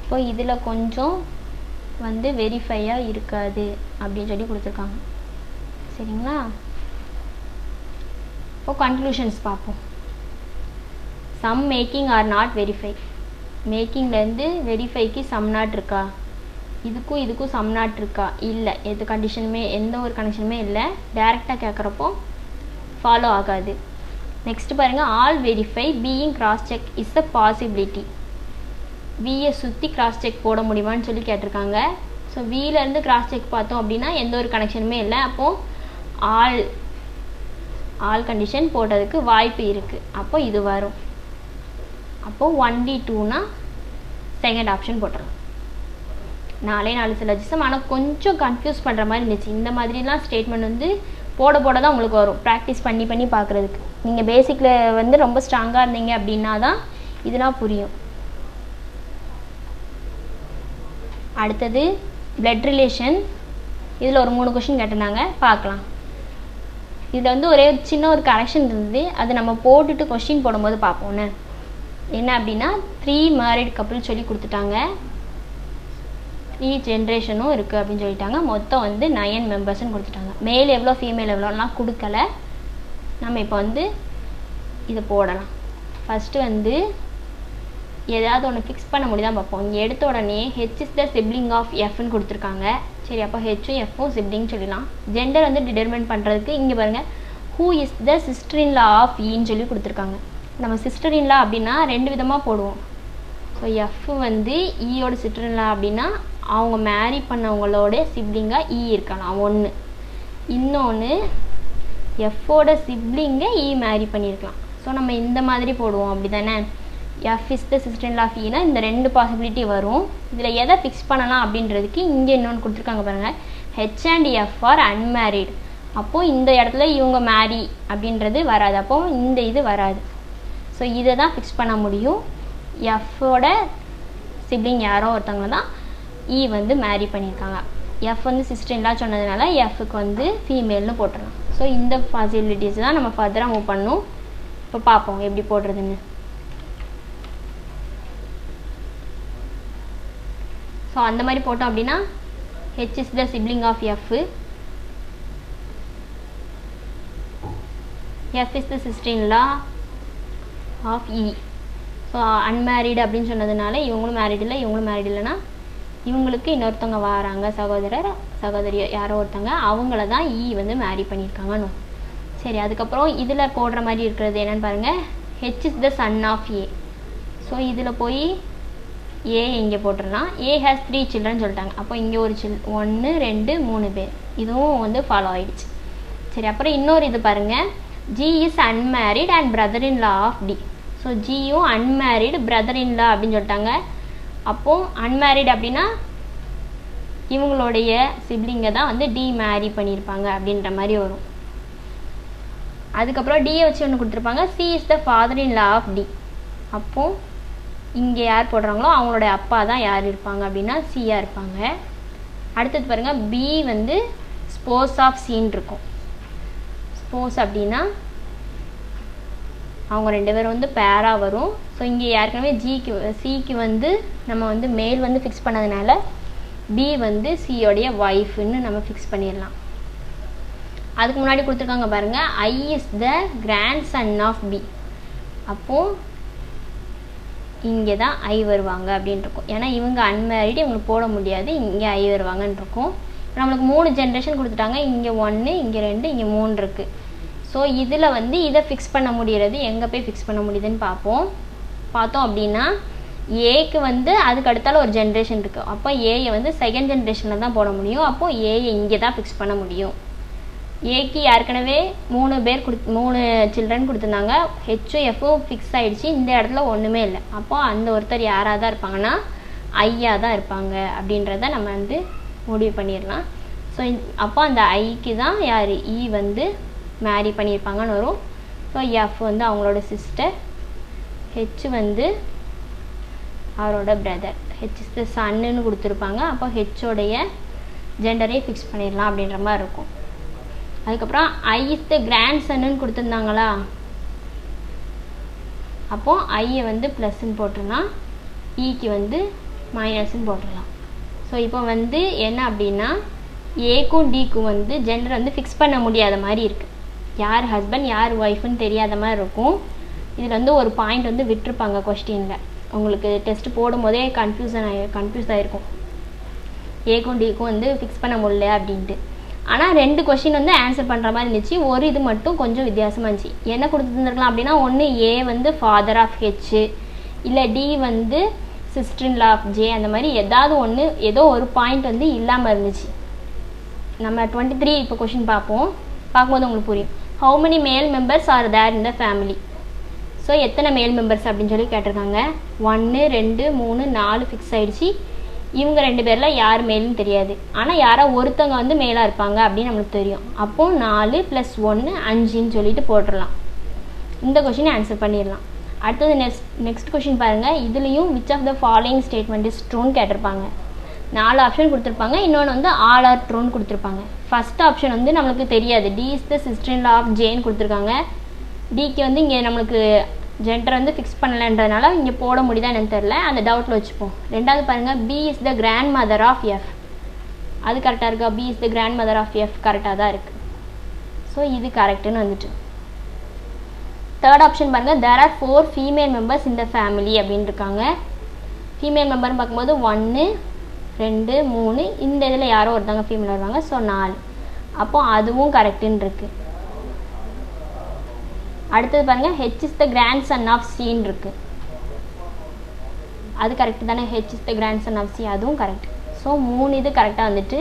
இப்போ இதில் கொஞ்சம் வந்து வெரிஃபையாக இருக்காது அப்படின்னு சொல்லி கொடுத்துருக்காங்க. சரிங்களா? இப்போ கன்க்ளூஷன்ஸ் பார்ப்போம். Some making or not verify. மேக்கிங்லேருந்து வெரிஃபைக்கு சம் நாட் இருக்கா? இதுக்கும் சம் நாட் இருக்கா? இல்லை. எந்த கண்டிஷனுமே எந்த ஒரு கனெக்ஷனுமே இல்லை. டைரெக்டாக கேட்குறப்போ ஃபாலோ ஆகாது. நெக்ஸ்ட் பாருங்கள், all verify being cross check is a possibility. வியை சுற்றி கிராஸ் செக் போட முடியுமான்னு சொல்லி கேட்டிருக்காங்க. ஸோ வியிலேருந்து கிராஸ் செக் பார்த்தோம் அப்படின்னா எந்த ஒரு கனெக்ஷனுமே இல்லை. அப்போது ஆல் கண்டிஷன் போட்டதுக்கு வாய்ப்பு இருக்குது. அப்போ இது வரும். அப்போது 1D2னா செகண்ட் ஆப்ஷன் போட்டுடலாம். 4 சிலஜிசம். ஆனால் கொஞ்சம் கன்ஃபியூஸ் பண்ணுற மாதிரி இருந்துச்சு. இந்த மாதிரிலாம் ஸ்டேட்மெண்ட் வந்து போட தான் உங்களுக்கு வரும், ப்ராக்டிஸ் பண்ணி பார்க்குறதுக்கு. நீங்கள் பேசிக்கில் வந்து ரொம்ப ஸ்ட்ராங்காக இருந்தீங்க அப்படின்னா தான் இதெல்லாம் புரியும். அடுத்தது பிளட் ரிலேஷன். இதில் ஒரு 3 கொஷின் கேட்டிருந்தாங்க, பார்க்கலாம். இதில் வந்து ஒரே சின்ன ஒரு கரெக்ஷன் இருந்தது, அது நம்ம போட்டுட்டு கொஷின் போடும்போது பார்ப்போன்னு. என்ன அப்படின்னா 3 மேரிட் கப்புள் சொல்லி கொடுத்துட்டாங்க, 3 ஜென்ரேஷனும் இருக்குது அப்படின்னு சொல்லிட்டாங்க. மொத்தம் வந்து 9 மெம்பர்ஸ்ன்னு கொடுத்துட்டாங்க. மேல் எவ்வளோ ஃபீமேல் எவ்வளோலாம் கொடுக்கல. நம்ம இப்போ வந்து இதை போடலாம். ஃபஸ்ட்டு வந்து ஏதாவது ஒன்று ஃபிக்ஸ் பண்ண முடியுதான் பார்ப்போம். இங்கே எடுத்த உடனே H is the sibling of எஃப்னு கொடுத்துருக்காங்க. சரி, அப்போ ஹெச்சும் எஃப்பும் சிப்ளிங் சொல்லலாம். ஜெண்டர் வந்து டிட்டர்மைன் பண்ணுறதுக்கு இங்கே பாருங்கள், who is the sister in law of ஈன்னு சொல்லி கொடுத்துருக்காங்க. நம்ம சிஸ்டர் இன் லா அப்படின்னா 2 விதமாக போடுவோம். ஸோ எஃப் வந்து ஈயோட சிஸ்டர் இன் லா அப்படின்னா அவங்க மேரி பண்ணவங்களோட சிப்ளிங்காக ஈ இருக்கலாம் ஒன்று. இன்னொன்று எஃப்போட சிப்ளிங்கை ஈ மேரி பண்ணியிருக்கலாம். ஸோ நம்ம இந்த மாதிரி போடுவோம், அப்படி தானே? F is the sister in law of ஈனா இந்த 2 பாசிபிலிட்டி வரும். இதில் எதை ஃபிக்ஸ் பண்ணலாம் அப்படின்றதுக்கு இங்கே இன்னொன்று கொடுத்துருக்காங்க பாருங்கள், H and F are unmarried. அப்போது இந்த இடத்துல இவங்க மேரி அப்படின்றது வராது. அப்போது இந்த இது வராது. ஸோ இதை தான் ஃபிக்ஸ் பண்ண முடியும். எஃப்போட சிப்ளிங் யாரோ ஒருத்தவங்க தான் ஈ வந்து மேரி பண்ணியிருக்காங்க. எஃப் வந்து சிஸ்டர் இன் லா சொன்னதுனால எஃப்க்கு வந்து ஃபீமேல்னு போட்டுடலாம். ஸோ இந்த பாசிபிலிட்டிஸ் தான் நம்ம ஃபர்தராக மூவ் பண்ணணும். இப்போ பார்ப்போம் எப்படி போடுறதுன்னு. ஸோ அந்த மாதிரி போட்டோம் அப்படின்னா H is the sibling of F, F is the sister in law of E. So unmarried அப்படின்னு சொன்னதுனால இவங்களும் மேரிட் இல்லை, இவங்களும் மேரிட் இல்லைன்னா இவங்களுக்கு இன்னொருத்தவங்க வராங்க, சகோதரர் சகோதரி யாரோ ஒருத்தவங்க, அவங்கள தான் ஈ வந்து மேரி பண்ணியிருக்காங்கன்னு. சரி, அதுக்கப்புறம் இதில் போடுற மாதிரி இருக்கிறது என்னென்னு பாருங்கள், H is the son of A. So இதில் போய் ஏ இங்கே போட்டுடலாம். ஏ ஹேஸ் 3 சில்ட்ரன் சொல்லிட்டாங்க. அப்போ இங்கே ஒரு 1 2 3 பேர், இதுவும் வந்து ஃபாலோ ஆகிடுச்சு. சரி, அப்புறம் இன்னொரு இது பாருங்கள், G is unmarried and brother in law of D. So ஜியும் அன்மேரிட் பிரதர் இன் லா அப்படின்னு சொல்லிட்டாங்க. அப்போது அன்மேரிட் அப்படின்னா இவங்களுடைய சிப்ளிங்கை தான் வந்து டி மேரி பண்ணியிருப்பாங்க அப்படின்ற மாதிரி வரும். அதுக்கப்புறம் டியை வச்சு ஒன்று கொடுத்துருப்பாங்க, C is the father in law of D. அப்போது இங்கே யார் போடுறாங்களோ அவங்களுடைய அப்பா தான் யார் இருப்பாங்க அப்படின்னா சியாக இருப்பாங்க. அடுத்தது பாருங்கள், பி வந்து ஸ்போஸ் ஆஃப் சின்னு இருக்கும். ஸ்போஸ் அப்படின்னா அவங்க 2 பேரும் வந்து பேராக வரும். ஸோ இங்கே ஏற்கனவே சிக்கு வந்து நம்ம வந்து மேல் வந்து ஃபிக்ஸ் பண்ணதுனால பி வந்து சியோடைய ஒய்ஃப்னு நம்ம ஃபிக்ஸ் பண்ணிடலாம். அதுக்கு முன்னாடி கொடுத்துருக்காங்க பாருங்கள், I is the grandson of B. அப்போது இங்கே தான் ஐ வருவாங்க அப்படின்னு இருக்கும். ஏன்னா இவங்க அன்மேரிட், இவங்களுக்கு போட முடியாது, இங்கே ஐ வருவாங்கன்னு இருக்கும். நம்மளுக்கு 3 ஜென்ரேஷன் கொடுத்துட்டாங்க. இங்கே 1, இங்கே 2, இங்கே 3 இருக்குது. ஸோ இதில் வந்து இதை ஃபிக்ஸ் பண்ண முடிகிறது, எங்கே போய் ஃபிக்ஸ் பண்ண முடியுதுன்னு பார்த்தோம் அப்படின்னா ஏக்கு வந்து அதுக்கு அடுத்தால ஒரு ஜென்ரேஷன் இருக்குது. அப்போ ஏயை வந்து செகண்ட் ஜென்ரேஷனில் தான் போட முடியும். அப்போது ஏயை இங்கே தான் ஃபிக்ஸ் பண்ண முடியும். ஏக்கு ஏற்கனவே 3 சில்ட்ரன் கொடுத்துருந்தாங்க. ஹெச்சும் எஃப்பும் ஃபிக்ஸ் ஆகிடுச்சு. இந்த இடத்துல ஒன்றுமே இல்லை. அப்போது அந்த ஒருத்தர் யாராக தான் இருப்பாங்கன்னா ஐயா தான் இருப்பாங்க அப்படின்றத நம்ம வந்து முடிவு பண்ணிடலாம். ஸோ அப்போ அந்த ஐக்கு தான் யார் ஈ வந்து மேரி பண்ணியிருப்பாங்கன்னு வரும். ஸோ எஃப் வந்து அவங்களோட சிஸ்டர், ஹெச் வந்து அவரோட பிரதர், ஹெச் இஸ் த சன்னுன்னு கொடுத்துருப்பாங்க. அப்போ ஹெச்சோடைய ஜெண்டரே ஃபிக்ஸ் பண்ணிடலாம் அப்படின்ற மாதிரி இருக்கும். அதுக்கப்புறம் ஐ இஸ் த கிராண்ட் சன்னு கொடுத்துருந்தாங்களா, அப்போது ஐயை வந்து ப்ளஸ்ன்னு போட்டுடலாம், ஈக்கு வந்து மைனஸ்ன்னு போட்டுடலாம். ஸோ இப்போ வந்து என்ன அப்படின்னா ஏக்கும் டிக்கும் வந்து ஜெண்டர் வந்து ஃபிக்ஸ் பண்ண முடியாத மாதிரி இருக்குது. யார் ஹஸ்பண்ட் யார் ஒய்ஃப்னு தெரியாத மாதிரி இருக்கும். இதில் வந்து ஒரு பாயிண்ட் வந்து விட்டுருப்பாங்க கொஸ்டினில். உங்களுக்கு டெஸ்ட் போடும்போதே கன்ஃபியூஸ் ஆகிருக்கும், ஏக்கும் டிக்கும் வந்து ஃபிக்ஸ் பண்ண முடியல அப்படின்ட்டு. ஆனால் 2 கொஸ்டின் வந்து ஆன்சர் பண்ணுற மாதிரி இருந்துச்சு. ஒரு இது மட்டும் கொஞ்சம் வித்தியாசமாக இருந்துச்சு. என்ன கொடுத்துருந்துருக்கலாம் அப்படின்னா, ஒன்று ஏ வந்து ஃபாதர் ஆஃப் ஹெச், இல்லை டி வந்து sister in law of J, அந்த மாதிரி ஏதாவது ஒன்று, ஏதோ ஒரு பாயிண்ட் வந்து இல்லாமல் இருந்துச்சு. நம்ம 23 இப்போ கொஸ்டின் பார்க்கும்போது உங்களுக்கு புரியும். How many male members are there in the family. So எத்தனை மேல் மெம்பர்ஸ் அப்படின்னு சொல்லி கேட்டிருக்காங்க. 1 2 3 4 ஃபிக்ஸ் ஆகிடுச்சு. இவங்க 2 பேரில் யார் மேலுன்னு தெரியாது. ஆனால் யாரோ ஒருத்தவங்க வந்து மேலாக இருப்பாங்க அப்படின்னு நம்மளுக்கு தெரியும். அப்போது 4 + 1 5ன்னு சொல்லிட்டு போட்டுடலாம். இந்த கொஷினை ஆன்சர் பண்ணிடலாம். அடுத்தது நெக்ஸ்ட் கொஷின் பாருங்கள். இதுலேயும் which of the following statement is ட்ரூன்னு கேட்டிருப்பாங்க. 4 ஆப்ஷன் கொடுத்துருப்பாங்க. இன்னொன்று வந்து ஆல் ஆர் ட்ரூன்னு கொடுத்துருப்பாங்க. ஃபஸ்ட் ஆப்ஷன் வந்து நம்மளுக்கு தெரியாது. D is the sister in law of ஜேன்னு கொடுத்துருக்காங்க. டிக்கு வந்து இங்கே நம்மளுக்கு ஜெண்டர் வந்து ஃபிக்ஸ் பண்ணலைன்றதுனால இங்கே போட முடியுதா என்னன்னு தெரில, அந்த டவுட்டில் வச்சுப்போம். ரெண்டாவது பாருங்கள், B is the grandmother of F. அது கரெக்டாக இருக்கா? B is the grandmother of F கரெக்டாக தான் இருக்குது. ஸோ இது கரெக்டுன்னு வந்துட்டு. தேர்ட் ஆப்ஷன் பாருங்கள், தேர் ஆர் 4 ஃபீமேல் மெம்பர்ஸ் இந்த ஃபேமிலி அப்படின்னு இருக்காங்க. ஃபீமேல் மெம்பர்னு பார்க்கும்போது 1 2 3, இந்த இதில் யாரோ ஒருத்தவங்க ஃபீமேல் வருவாங்க. ஸோ 4. அப்போது அதுவும் கரெக்டுன்னு இருக்குது. அடுத்தது பாருங்கள், H is the grandson of சின்னு இருக்குது. அது கரெக்டு தானே? H is the grandson of C, அதுவும் கரெக்ட். ஸோ 3 இது கரெக்டாக வந்துட்டு.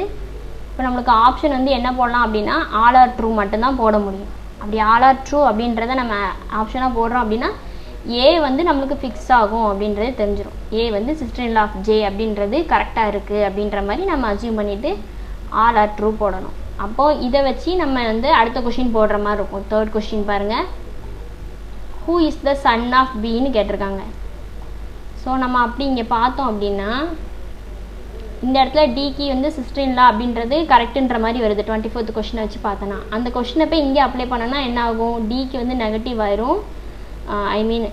இப்போ நம்மளுக்கு ஆப்ஷன் வந்து என்ன போடலாம் அப்படின்னா, ஆல் ஆர் ட்ரூ மட்டும்தான் போட முடியும். அப்படி ஆல் ஆர் ட்ரூ அப்படின்றத நம்ம ஆப்ஷனாக போடுறோம் அப்படின்னா ஏ வந்து நம்மளுக்கு ஃபிக்ஸ் ஆகும் அப்படின்றது தெரிஞ்சிடும். ஏ வந்து sister in law of J அப்படின்றது கரெக்டாக இருக்குது அப்படின்ற மாதிரி நம்ம அசியூம் பண்ணிவிட்டு ஆல் ஆர் ட்ரூ போடணும். அப்போது இதை வச்சு நம்ம வந்து அடுத்த கொஷின் போடுற மாதிரி இருக்கும். தேர்ட் கொஷின் பாருங்கள், who is the son of பின்னு கேட்டிருக்காங்க. ஸோ நம்ம அப்படி இங்கே பார்த்தோம் அப்படின்னா இந்த இடத்துல டிக்கு வந்து சிஸ்டர் இன் லா அப்படின்றது கரெக்டுன்ற மாதிரி வருது. 24th கொஷினை வச்சு பார்த்தோன்னா அந்த கொஷினை போய் இங்கே அப்ளை பண்ணோன்னா என்ன ஆகும்? டிக்கு வந்து நெகட்டிவ் ஆயிரும். ஐ மீன்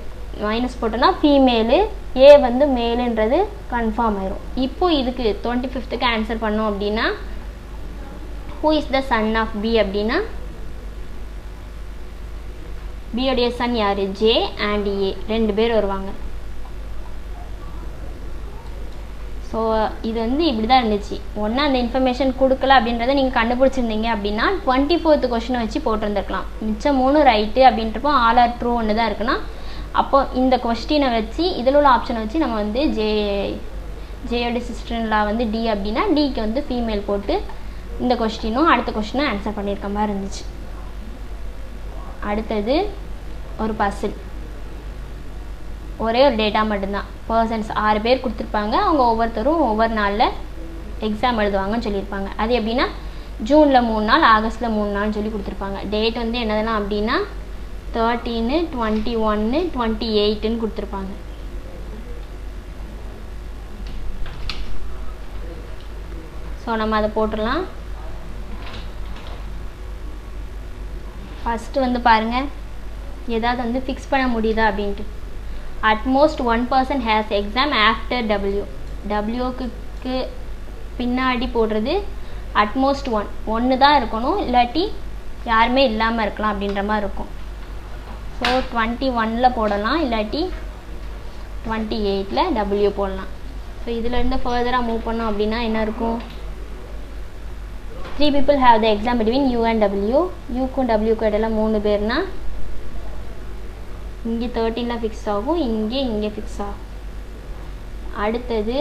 மைனஸ் போட்டோன்னா ஃபீமேலு, ஏ வந்து மேலுன்றது கன்ஃபார்ம் ஆயிரும். இப்போது இதுக்கு 25th ஆன்சர் பண்ணோம் அப்படின்னா who is the son of B அப்படின்னா பியோடைய சன் யார்? ஜே அண்ட் ஏ 2 பேர் வருவாங்க. ஸோ இது வந்து இப்படி தான் இருந்துச்சு. ஒன்று அந்த இன்ஃபர்மேஷன் கொடுக்கல அப்படின்றத நீங்கள் கண்டுபிடிச்சிருந்தீங்க அப்படின்னா 24th கொஷினை வச்சு போட்டிருந்துருக்கலாம். மிச்சம் 3 ரைட்டு அப்படின்றப்போ ஆல் ஆர் ட்ரூ ஒன்று தான் இருக்குன்னா, அப்போ இந்த கொஸ்டினை வச்சு இதில் உள்ள ஆப்ஷனை வச்சு நம்ம வந்து ஜேயோட சிஸ்டர் இன் லா வந்து டி அப்படின்னா டிக்கு வந்து ஃபீமேல் போட்டு இந்த கொஸ்டினும் அடுத்த கொஸ்டினும் ஆன்சர் பண்ணியிருக்க மாதிரி இருந்துச்சு. அடுத்தது ஒரு பசில், ஒரே ஒரு டேட்டா மட்டும்தான். பர்சன்ஸ் 6 பேர் கொடுத்துருப்பாங்க. அவங்க ஒவ்வொருத்தரும் ஒவ்வொரு நாளில் எக்ஸாம் எழுதுவாங்கன்னு சொல்லியிருப்பாங்க. அது எப்படின்னா ஜூனில் 3 நாள், ஆகஸ்ட்டில் 3 நாள்னு சொல்லி கொடுத்துருப்பாங்க. டேட் வந்து என்னதெல்லாம் அப்படின்னா 13 21 28ன்னு கொடுத்துருப்பாங்க. ஸோ நம்ம அதை போட்டுடலாம். ஃபஸ்ட்டு வந்து பாருங்கள், ஏதாவது வந்து ஃபிக்ஸ் பண்ண முடியுதா அப்படின்ட்டு. At most 1 person has exam after W. டபிள்யூக்கு பின்னாடி போடுறது அட்மோஸ்ட் 1 தான் இருக்கணும், இல்லாட்டி யாருமே இல்லாமல் இருக்கலாம் அப்படின்ற மாதிரி இருக்கும். ஸோ 21ல் போடலாம், இல்லாட்டி 28ல் டபிள்யூ போடலாம். ஸோ இதிலேருந்து ஃபர்தராக மூவ் பண்ணோம் அப்படின்னா என்ன இருக்கும்? 3 people have the exam between U and W. யூக்கும் டபிள்யூக்கும் இடையில 3 பேர்னா இங்கே 13ல் ஃபிக்ஸ் ஆகும், இங்கே ஃபிக்ஸ் ஆகும். அடுத்தது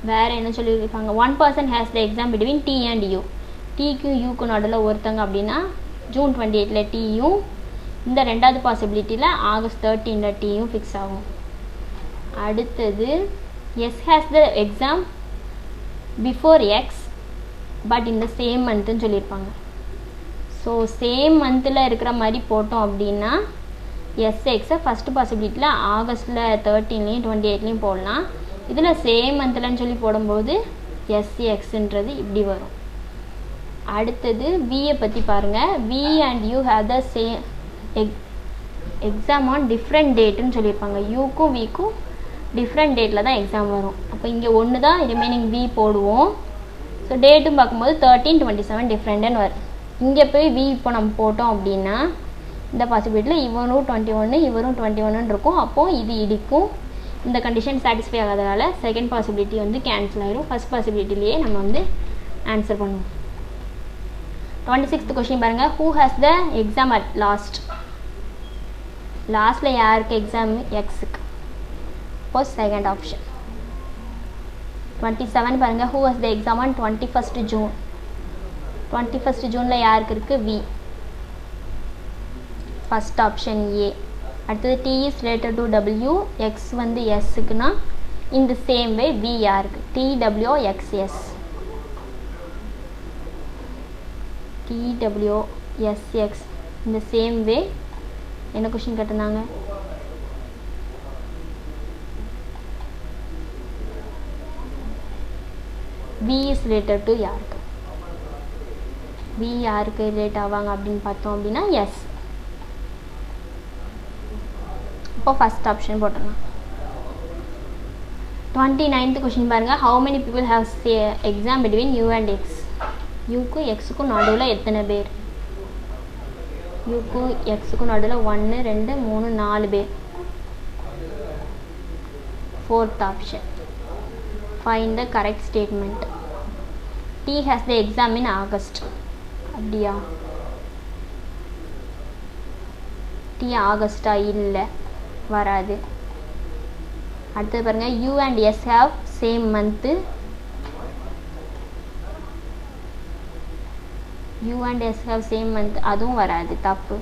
வேறு என்ன சொல்லியிருக்காங்க? 1 person has the exam between T and U. டிக்கும் யூக்கும் நடுவில் ஒருத்தங்க அப்படின்னா ஜூன் 28ல் டியும், இந்த 2வது பாசிபிலிட்டியில் ஆகஸ்ட் 13ல் டியும் ஃபிக்ஸ் ஆகும். அடுத்தது S has the exam before X but இந்த சேம் மந்த்துன்னு சொல்லியிருப்பாங்க. ஸோ சேம் மந்தில் இருக்கிற மாதிரி போட்டோம் அப்படின்னா எஸ்எக்ஸை ஃபஸ்ட்டு பாசிபிலிட்டியில் ஆகஸ்ட்டில் 13லையும் 28லையும் போடலாம். இதில் சேம் மந்த்லன்னு சொல்லி போடும்போது எஸ்எக்ஸுன்றது இப்படி வரும். அடுத்தது வியை பற்றி பாருங்கள். V and U have the same exam on different டேட்டுன்னு சொல்லியிருப்பாங்க. யூக்கும் விக்கும் டிஃப்ரெண்ட் டேட்டில் தான் எக்ஸாம் வரும். அப்போ இங்கே ஒன்று தான் ரிமைனிங் வி போடுவோம். ஸோ டேட்டும் பார்க்கும்போது 13, 27 டிஃப்ரெண்ட்டுன்னு வரும். இங்கே போய் வி இப்போ நம்ம போட்டோம் அப்படின்னா இந்த பாசிபிலிட்டியில் இவரும் 21 இவரும் 21 இருக்கும். அப்போது இது இடிக்கும். இந்த கண்டிஷன் சாட்டிஸ்ஃபை ஆகாததால் செகண்ட் பாசிபிலிட்டி வந்து கேன்சல் ஆகிடும். ஃபஸ்ட் பாசிபிலிட்டிலேயே நம்ம வந்து ஆன்சர் பண்ணுவோம். 26th கொஸ்டின் பாருங்கள். Who has the exam at லாஸ்ட்டில் யாருக்கு எக்ஸாம்? எக்ஸுக்கு. இப்போ செகண்ட் ஆப்ஷன். 27 பாருங்கள். Who has the exam on 21st June? 21st ஜூனில் யாருக்கு இருக்குது? வி. First option A. அடுத்தது T is related to W, X வந்து எஸ்ஸுக்குன்னா இந்த சேம் வே வி யாருக்கு? TW XS. டிடபிள்யூ எஸ்எக்ஸ் இந்த சேம் வே. என்ன கொஸ்டின் கேட்டிருந்தாங்க? வி இஸ் ரிலேட்டட் டு யாருக்கு? வி யாருக்கு ரிலேட் ஆவாங்க அப்படின்னு பார்த்தோம் அப்படின்னா எஸ். இப்போ ஃபஸ்ட் ஆப்ஷன் போட்டுடலாம். 29th கொஸ்டின் பாருங்கள். How many people have exam between U and X? யூக்கும் எக்ஸுக்கும் நடுவில் எத்தனை பேர்? யூக்கும் எக்ஸுக்கும் நடுவில் 1 2 3 4 பேர். Fourth option. Find the correct statement. T has the exam in August. அப்படியா? டி ஆகஸ்டா? இல்லை, வராது. அடுத்தது பாருங்கள். U and S have same month. U and S have same month, அதுவும் வராது, தப்பு.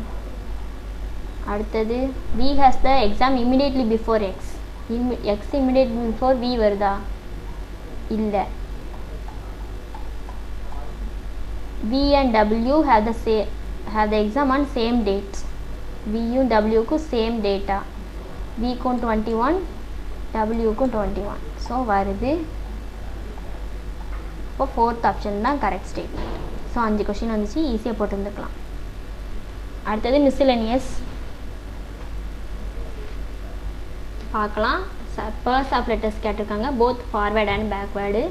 அடுத்தது V has the exam immediately before X. X immediately before V வருதா? இல்லை. V and W have the exam on same dates. வியும் டபிள்யூக்கும் same டேட்டா. விக்கும் 21, டபிள்யூக்கும் 21. ஸோ வருது. இப்போ ஃபோர்த் ஆப்ஷன் தான் கரெக்ட் ஸ்டேட்மெண்ட். ஸோ 5 கொஸ்டின் வந்துச்சு, ஈஸியாக போட்டுருந்துக்கலாம். அடுத்தது மிஸ்செலேனியஸ் பார்க்கலாம். பேர்ஸ் ஆஃப் லெட்டர்ஸ் கேட்டிருக்காங்க, both forward and backward.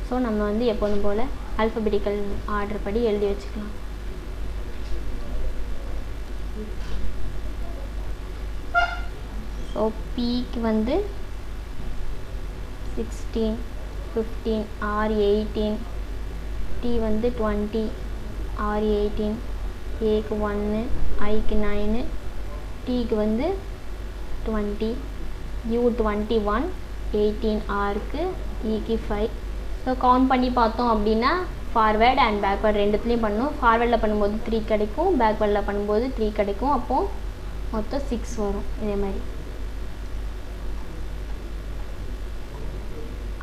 So நம்ம வந்து எப்போதும் போல் ஆல்ஃபபெட்டிக்கல் ஆர்டர் படி எழுதி வச்சுக்கலாம். ஸோ பிக்கு வந்து 16, 15, ஆர் 18, டி வந்து 20, ஆர் 18, ஏக்கு 1, ஐக்கு 9, டிக்கு வந்து 20, யூ 21, 18 ஆருக்கு, ஈக்கு 5. ஸோ கவுண்ட் பண்ணி பார்த்தோம் அப்படின்னா ஃபார்வேர்டு அண்ட் பேக்வேர்டு ரெண்டுத்துலேயும் பண்ணணும். ஃபார்வேர்டில் பண்ணும்போது 3 கிடைக்கும், பேக்வேர்டில் பண்ணும்போது 3 கிடைக்கும். அப்போது மொத்தம் 6 வரும். இதே மாதிரி.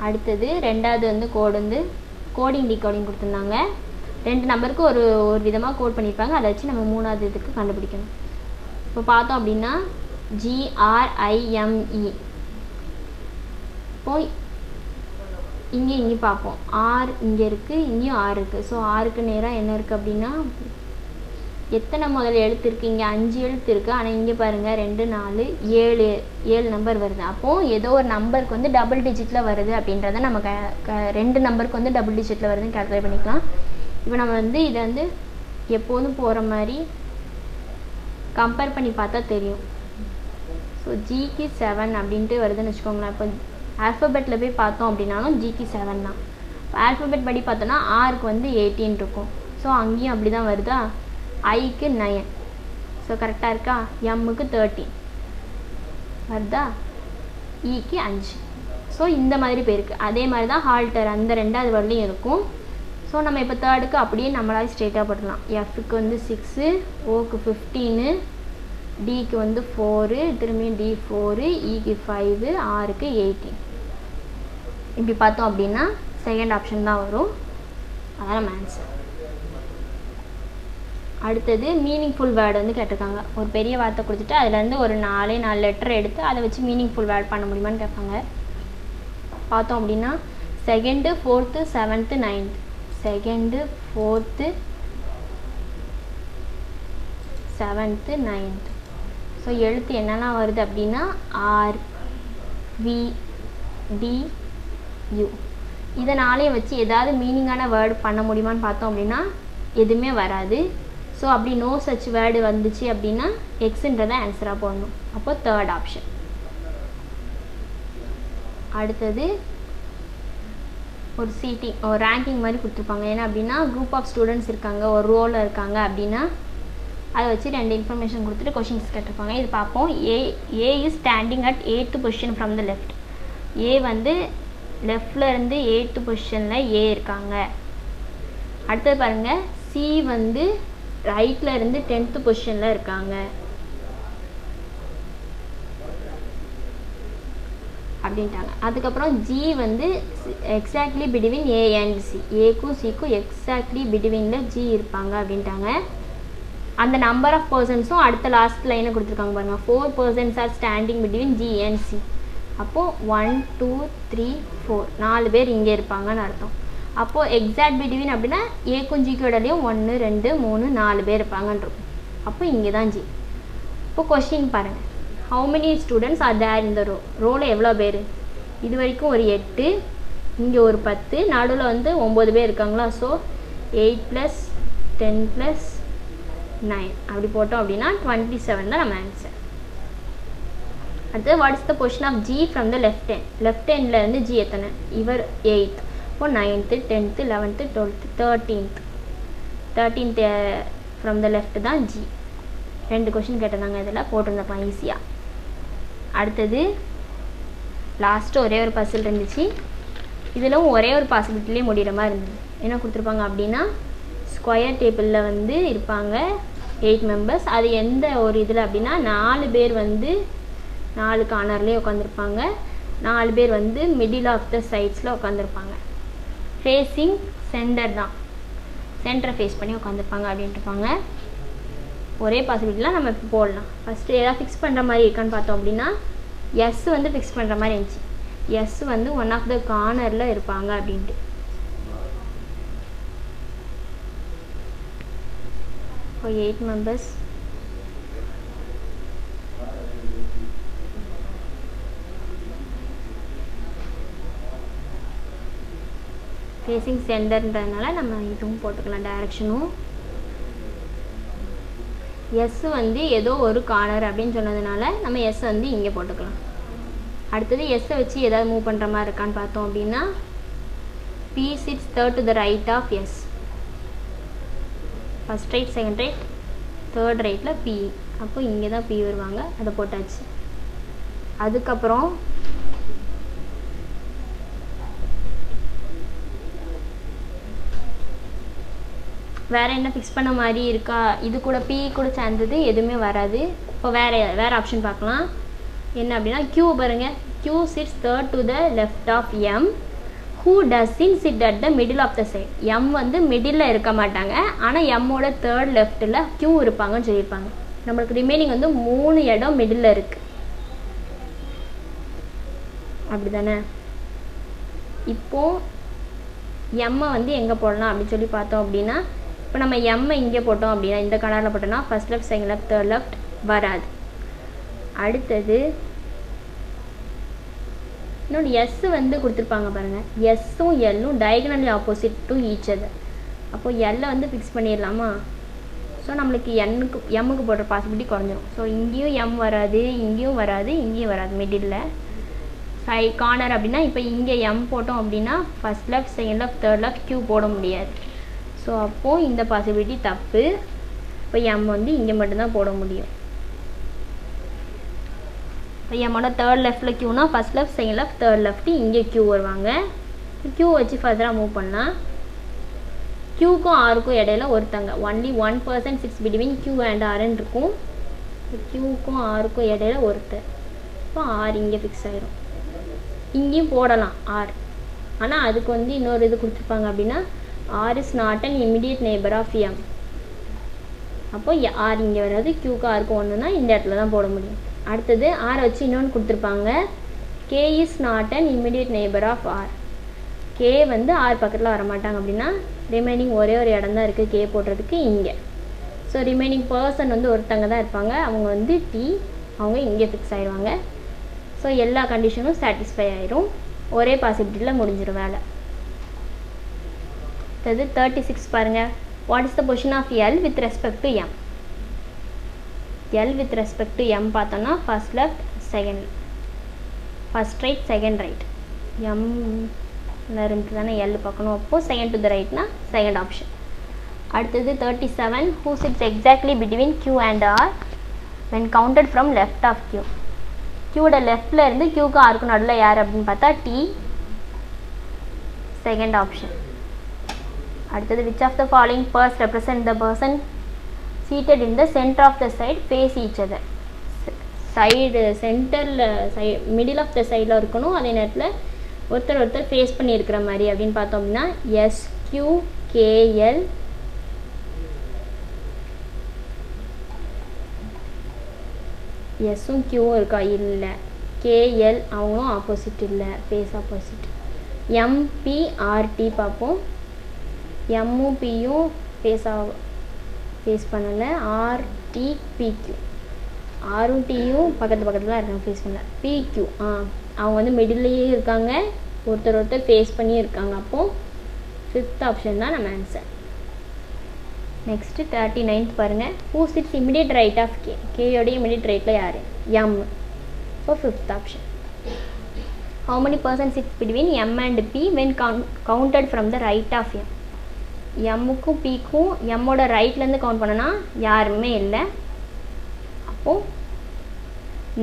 அடுத்தது ரெண்டாவது வந்து கோடு வந்து கோடிங் டிகோடிங் கொடுத்துருந்தாங்க. 2 நம்பருக்கு ஒரு விதமாக கோட் பண்ணியிருப்பாங்க. அதை வச்சு நம்ம 3வது இதுக்கு கண்டுபிடிக்கணும். இப்போ பார்த்தோம் அப்படின்னா GRIME. இப்போ இங்கே பார்ப்போம். ஆர் இங்கே இருக்குது, இங்கேயும் ஆர் இருக்குது. ஸோ ஆருக்கு நேராக என்ன இருக்குது அப்படின்னா எத்தனை முதல் எழுத்து இருக்குது? இங்கே 5 எழுத்து இருக்குது. ஆனால் இங்கே பாருங்கள் 2 4 7 நம்பர் வருது. அப்போது ஏதோ ஒரு நம்பருக்கு வந்து டபுள் டிஜிட்டில் வருது அப்படின்றத நம்ம 2 நம்பருக்கு வந்து டபுள் டிஜிட்டில் வருதுன்னு கால்குலேட் பண்ணிக்கலாம். இப்போ நம்ம வந்து இதை வந்து எப்போதும் போகிற மாதிரி கம்பேர் பண்ணி பார்த்தா தெரியும். ஸோ ஜிக்கு 7 அப்படின்ட்டு வருதுன்னு வச்சுக்கோங்களேன். இப்போ ஆல்ஃபபெட்டில் போய் பார்த்தோம் அப்படின்னாலும் ஜிக்கு 7 தான். இப்போ ஆல்ஃபபெட் படி பார்த்தோன்னா ஆருக்கு வந்து 18 இருக்கும். ஸோ அங்கேயும் அப்படி தான் வருதா? ஐக்கு 9. ஸோ கரெக்டாக இருக்கா? எம்முக்கு 13 வருதா? ஈக்கு 5. ஸோ இந்த மாதிரி போயிருக்கு. அதே மாதிரி தான் ஹால்டர் அந்த 2வது வரலையும் இருக்கும். ஸோ நம்ம இப்போ தேர்டுக்கு அப்படியே நம்மளால் ஸ்ட்ரெயிட்டாக போட்டுடலாம். எஃப்க்கு வந்து 6, ஓக்கு 15, டிக்கு வந்து 4, திரும்பியும் டி 4, ஈக்கு 5, ஆருக்கு 18. இப்படி பார்த்தோம் அப்படின்னா செகண்ட் ஆப்ஷன் தான் வரும். அதான் நம்ம ஆன்சர். அடுத்தது மீனிங்ஃபுல் வேர்டு வந்து கேட்டிருக்காங்க. ஒரு பெரிய வார்த்தை கொடுத்துட்டு அதுலேருந்து ஒரு 4 லெட்டர் எடுத்து அதை வச்சு மீனிங்ஃபுல் வேர்ட் பண்ண முடியுமான்னு கேட்பாங்க. பார்த்தோம் அப்படின்னா 2nd, 4th, 7th, 9th. 2nd, 4th, 7th, 9th. So எழுத்து என்னெல்லாம் வருது அப்படின்னா ஆர், வி டி யூ. இதனாலே வச்சு ஏதாவது மீனிங்கான வேர்டு பண்ண முடியுமான்னு பார்த்தோம் அப்படின்னா எதுவுமே வராது. ஸோ அப்படி நோ சச் வேர்டு வந்துச்சு அப்படின்னா எக்ஸுன்றதை ஆன்சராக போடணும். அப்போ தேர்ட் ஆப்ஷன். அடுத்தது ஒரு சீட்டிங் ஒரு ரேங்கிங் மாதிரி கொடுத்துருப்பாங்க. ஏன்னா அப்படின்னா குரூப் ஆஃப் ஸ்டூடெண்ட்ஸ் இருக்காங்க, ஒரு ரோலில் இருக்காங்க அப்படின்னா அதை வச்சு 2 இன்ஃபர்மேஷன் கொடுத்துட்டு கொஷின்ஸ் கேட்டிருப்பாங்க. இது பார்ப்போம். A is standing at 8th position from the left. A வந்து லெஃப்டில் இருந்து 8th பொசிஷனில் ஏ இருக்காங்க. அடுத்தது பாருங்கள், சி வந்து ரைட்டில் இருந்து 10th பொசிஷனில் இருக்காங்க அப்படின்ட்டாங்க. அதுக்கப்புறம் ஜி வந்து exactly between A and C. ஏக்கும் சிக்கும் எக்ஸாக்ட்லி பிட்வீனில் ஜி இருப்பாங்க அப்படின்ட்டாங்க. அந்த நம்பர் ஆஃப் பர்சன்ஸும் அடுத்த லாஸ்ட் லைனை கொடுத்துருக்காங்க பாருங்கள். 4 persons are standing between G and C. அப்போது 1 2 3 4 4 பேர் இங்கே இருப்பாங்கன்னு அர்த்தம். அப்போது எக்ஸாக்ட் பிட்வீன் அப்படின்னா ஏக்கும் ஜிக்கோடலையும் 1 2 3 4 பேர் இருப்பாங்கன்னு இருக்கும். அப்போ இங்கே தான் ஜி. இப்போ கொஸ்டின் பாருங்கள். How many students are there இந்த ரோவில் எவ்வளோ பேர்? இது வரைக்கும் ஒரு 8, இங்கே ஒரு 10, நடுவில் வந்து 9 பேர் இருக்காங்களா. ஸோ 8 + 10 + 9 அப்படி போட்டோம் அப்படின்னா 27 தான் நம்ம ஆன்சர். அடுத்து what is the position of G from the left hand. Left ஹேண்டில் இருந்து ஜி எத்தனை? இவர் 8th. இப்போ 9th 10th 11th 12th 13th from the left தான் ஜி. 2 கொஷின் கேட்டிருந்தாங்க, இதில் போட்டிருந்தப்பா ஈஸியாக. அடுத்தது லாஸ்ட்டு ஒரே ஒரு பசில் இருந்துச்சு. இதில் ஒரே ஒரு பாசிபிலிட்டிலே முடிகிற மாதிரி இருந்தது. என்ன கொடுத்துருப்பாங்க அப்படின்னா ஸ்கொயர் டேபிளில் வந்து இருப்பாங்க 8 members. அது எந்த ஒரு இதில் அப்படின்னா 4 பேர் வந்து 4 கார்னர்லேயே உட்காந்துருப்பாங்க, 4 பேர் வந்து மிடில் ஆஃப் த சைட்ஸில் உட்காந்துருப்பாங்க. ஃபேஸிங் சென்டர் தான், சென்டரை ஃபேஸ் பண்ணி உட்காந்துருப்பாங்க அப்படின்ட்டுருப்பாங்க. ஒரே பாசிபிலிட்டிலாம் நம்ம இப்போ போடலாம். ஃபஸ்ட்டு ஏதாவது ஃபிக்ஸ் பண்ணுற மாதிரி இருக்கான்னு பார்த்தோம் அப்படின்னா எஸ் வந்து ஃபிக்ஸ் பண்ணுற மாதிரி இருந்துச்சு. எஸ் வந்து ஒன் ஆஃப் த கார்னரில் இருப்பாங்க அப்படின்ட்டு. இப்போ 8 members. ஃபேஸிங் சென்டர்ன்றதுனால நம்ம இதுவும் போட்டுக்கலாம், டைரக்ஷனும். எஸ் வந்து ஏதோ ஒரு கார்னர் அப்படின்னு சொன்னதுனால நம்ம எஸ் வந்து இங்கே போட்டுக்கலாம். அடுத்தது எஸ்ஸை வச்சு ஏதாவது மூவ் பண்ணுற மாதிரி இருக்கான்னு பார்த்தோம் அப்படின்னா B sits third to the right of S. First right, second right, third ரைட்டில் பி. அப்போ இங்கே தான் பி வருவாங்க, அதை போட்டாச்சு. அதுக்கப்புறம் வேறு என்ன ஃபிக்ஸ் பண்ண மாதிரி இருக்கா? இது கூட பி கூட சேர்ந்தது எதுவுமே வராது. இப்போ வேறு ஆப்ஷன் பார்க்கலாம். என்ன அப்படின்னா கியூ பாருங்கள். Q sits third to the left of M. Who doesn't sit at the middle of the side. M வந்து மிடில் இருக்க மாட்டாங்க, ஆனால் எம்மோட தேர்ட் லெஃப்ட்டில் கியூ இருப்பாங்கன்னு சொல்லியிருப்பாங்க. நம்மளுக்கு ரிமைனிங் வந்து 3 இடம் மிடில் இருக்குது, அப்படி தானே? இப்போது எம்மை வந்து எங்கே போடலாம் அப்படின்னு சொல்லி பார்த்தோம் அப்படின்னா இப்போ நம்ம எம்மை இங்கே போட்டோம் அப்படின்னா இந்த கலரில் போட்டோம்னா first left, second left, third left வராது. அடுத்தது இன்னொன்று எஸ் வந்து கொடுத்துருப்பாங்க பாருங்கள். எஸ்ஸும் எல்லும் diagonally opposite to each other. அப்போது எல்லை வந்து ஃபிக்ஸ் பண்ணிடலாமா? ஸோ நம்மளுக்கு எம்முக்கு போடுற பாசிபிலிட்டி குறைஞ்சிரும். ஸோ இங்கேயும் எம் வராது, இங்கேயும் வராது, இங்கேயும் வராது. மிடில் கார்னர் அப்படின்னா இப்போ இங்கே எம் போட்டோம் அப்படின்னா first left, second left, third left Q போட முடியாது. ஸோ அப்போது இந்த பாசிபிலிட்டி தப்பு. இப்போ எம் வந்து இங்கே மட்டும்தான் போட முடியும். இப்போ எம்மோட தேர்ட் லெஃப்ட்டில் கியூனா first left, second left, third left இங்கே கியூ வருவாங்க. கியூ வச்சு ஃபர்தராக மூவ் பண்ணலாம். கியூக்கும் ஆருக்கும் இடையில ஒருத்தங்க only 1 person sits between Q and ஆர்ன்னு இருக்கும். கியூக்கும் ஆருக்கும் இடையில ஒருத்தர். இப்போ ஆர் இங்கே ஃபிக்ஸ் ஆகிரும். இங்கேயும் போடலாம் ஆர், ஆனால் அதுக்கு வந்து இன்னொரு இது கொடுத்துருப்பாங்க அப்படின்னா R is not an immediate neighbour of M. அப்போ ஆர் இங்கே வராது. கியூக்கு ஆருக்கு ஒன்றுனா இந்த இடத்துல தான் போட முடியும். அடுத்தது ஆர் வச்சு இன்னொன்று கொடுத்துருப்பாங்க. K is not an immediate neighbour of R. K வந்து ஆர் பக்கத்தில் வரமாட்டாங்க அப்படின்னா ரிமைனிங் ஒரே ஒரு இடம் தான் இருக்குது கே போடுறதுக்கு இங்கே. ஸோ ரிமைனிங் பர்சன் வந்து ஒருத்தங்க தான் இருப்பாங்க, அவங்க வந்து டி, அவங்க இங்கே ஃபிக்ஸ் ஆகிடுவாங்க. ஸோ எல்லா கண்டிஷனும் சாட்டிஸ்ஃபை ஆயிரும், ஒரே பாசிபிலிட்டியில் முடிஞ்சிடும் வேலை. அது 36 பாருங்கள். What is the position of L with respect to M? L with respect to M பார்த்தோன்னா first left second, first right second right, எம்ல இருந்து தானே எல் பார்க்கணும், அப்போது செகண்ட் டு த ரைட்னா செகண்ட் ஆப்ஷன். அடுத்தது 37. Who sits exactly between Q அண்ட் R when counted from left of Q? Qவோட லெஃப்டில் இருந்து Qக்கு ஆருக்கு நடுவில் யார் அப்படின்னு பார்த்தா T, செகண்ட் ஆப்ஷன். அடுத்தது which of the following pairs represent the person seated in the center of the side face each other? Side சென்டரில் மிடில் ஆஃப் த சைடில் இருக்கணும், அதே நேரத்தில் ஒருத்தர் ஒருத்தர் ஃபேஸ் பண்ணியிருக்கிற மாதிரி அப்படின்னு பார்த்தோம்னா SQKL, எஸ்ஸும் கியூவும் இருக்கா? இல்லை. கேஎல் அவங்களும் ஆப்போசிட் இல்லை, ஃபேஸ் ஆப்போசிட். எம்பிஆர்டி பார்ப்போம். எம்மும் பியும் ஃபேஸ் பண்ணலை. ஆர்டிபிக்யூ, ஆரும் டியும் பக்கத்தில் தான் இருக்காங்க, ஃபேஸ் பண்ணல. பிக்யூ அவங்க வந்து மிடில்லையே இருக்காங்க, ஒருத்தர் ஒருத்தர் ஃபேஸ் பண்ணி இருக்காங்க. அப்போது 5th ஆப்ஷன் தான் நம்ம ஆன்சர். நெக்ஸ்ட்டு 39 பாருங்கள். Who sits immediate right of K? கேயோடைய இமிடியேட் ரைட்டில் யார்? M. So 5th option. How many person sits between M and P when counted from the right of M? எம்முக்கும் பிக்கும் எம்மோட ரைட்லேருந்து கவுண்ட் பண்ணனா யாருமே இல்லை, அப்போது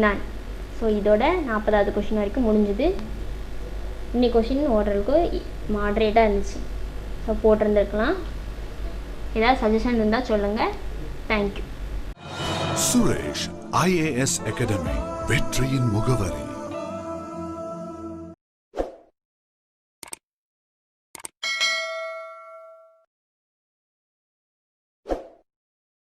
நான். ஸோ இதோட 40வது கொஷின் வரைக்கும் முடிஞ்சுது. இன்னைக்கு கொஷின் ஓடுறதுக்கு மாட்ரேட்டாக இருந்துச்சு, ஸோ போட்டிருந்துருக்கலாம். ஏதாவது சஜஷன் இருந்தால் சொல்லுங்கள். தேங்க்யூ. சுரேஷ் IAS அகாடமி, வெற்றியின் முகவரி.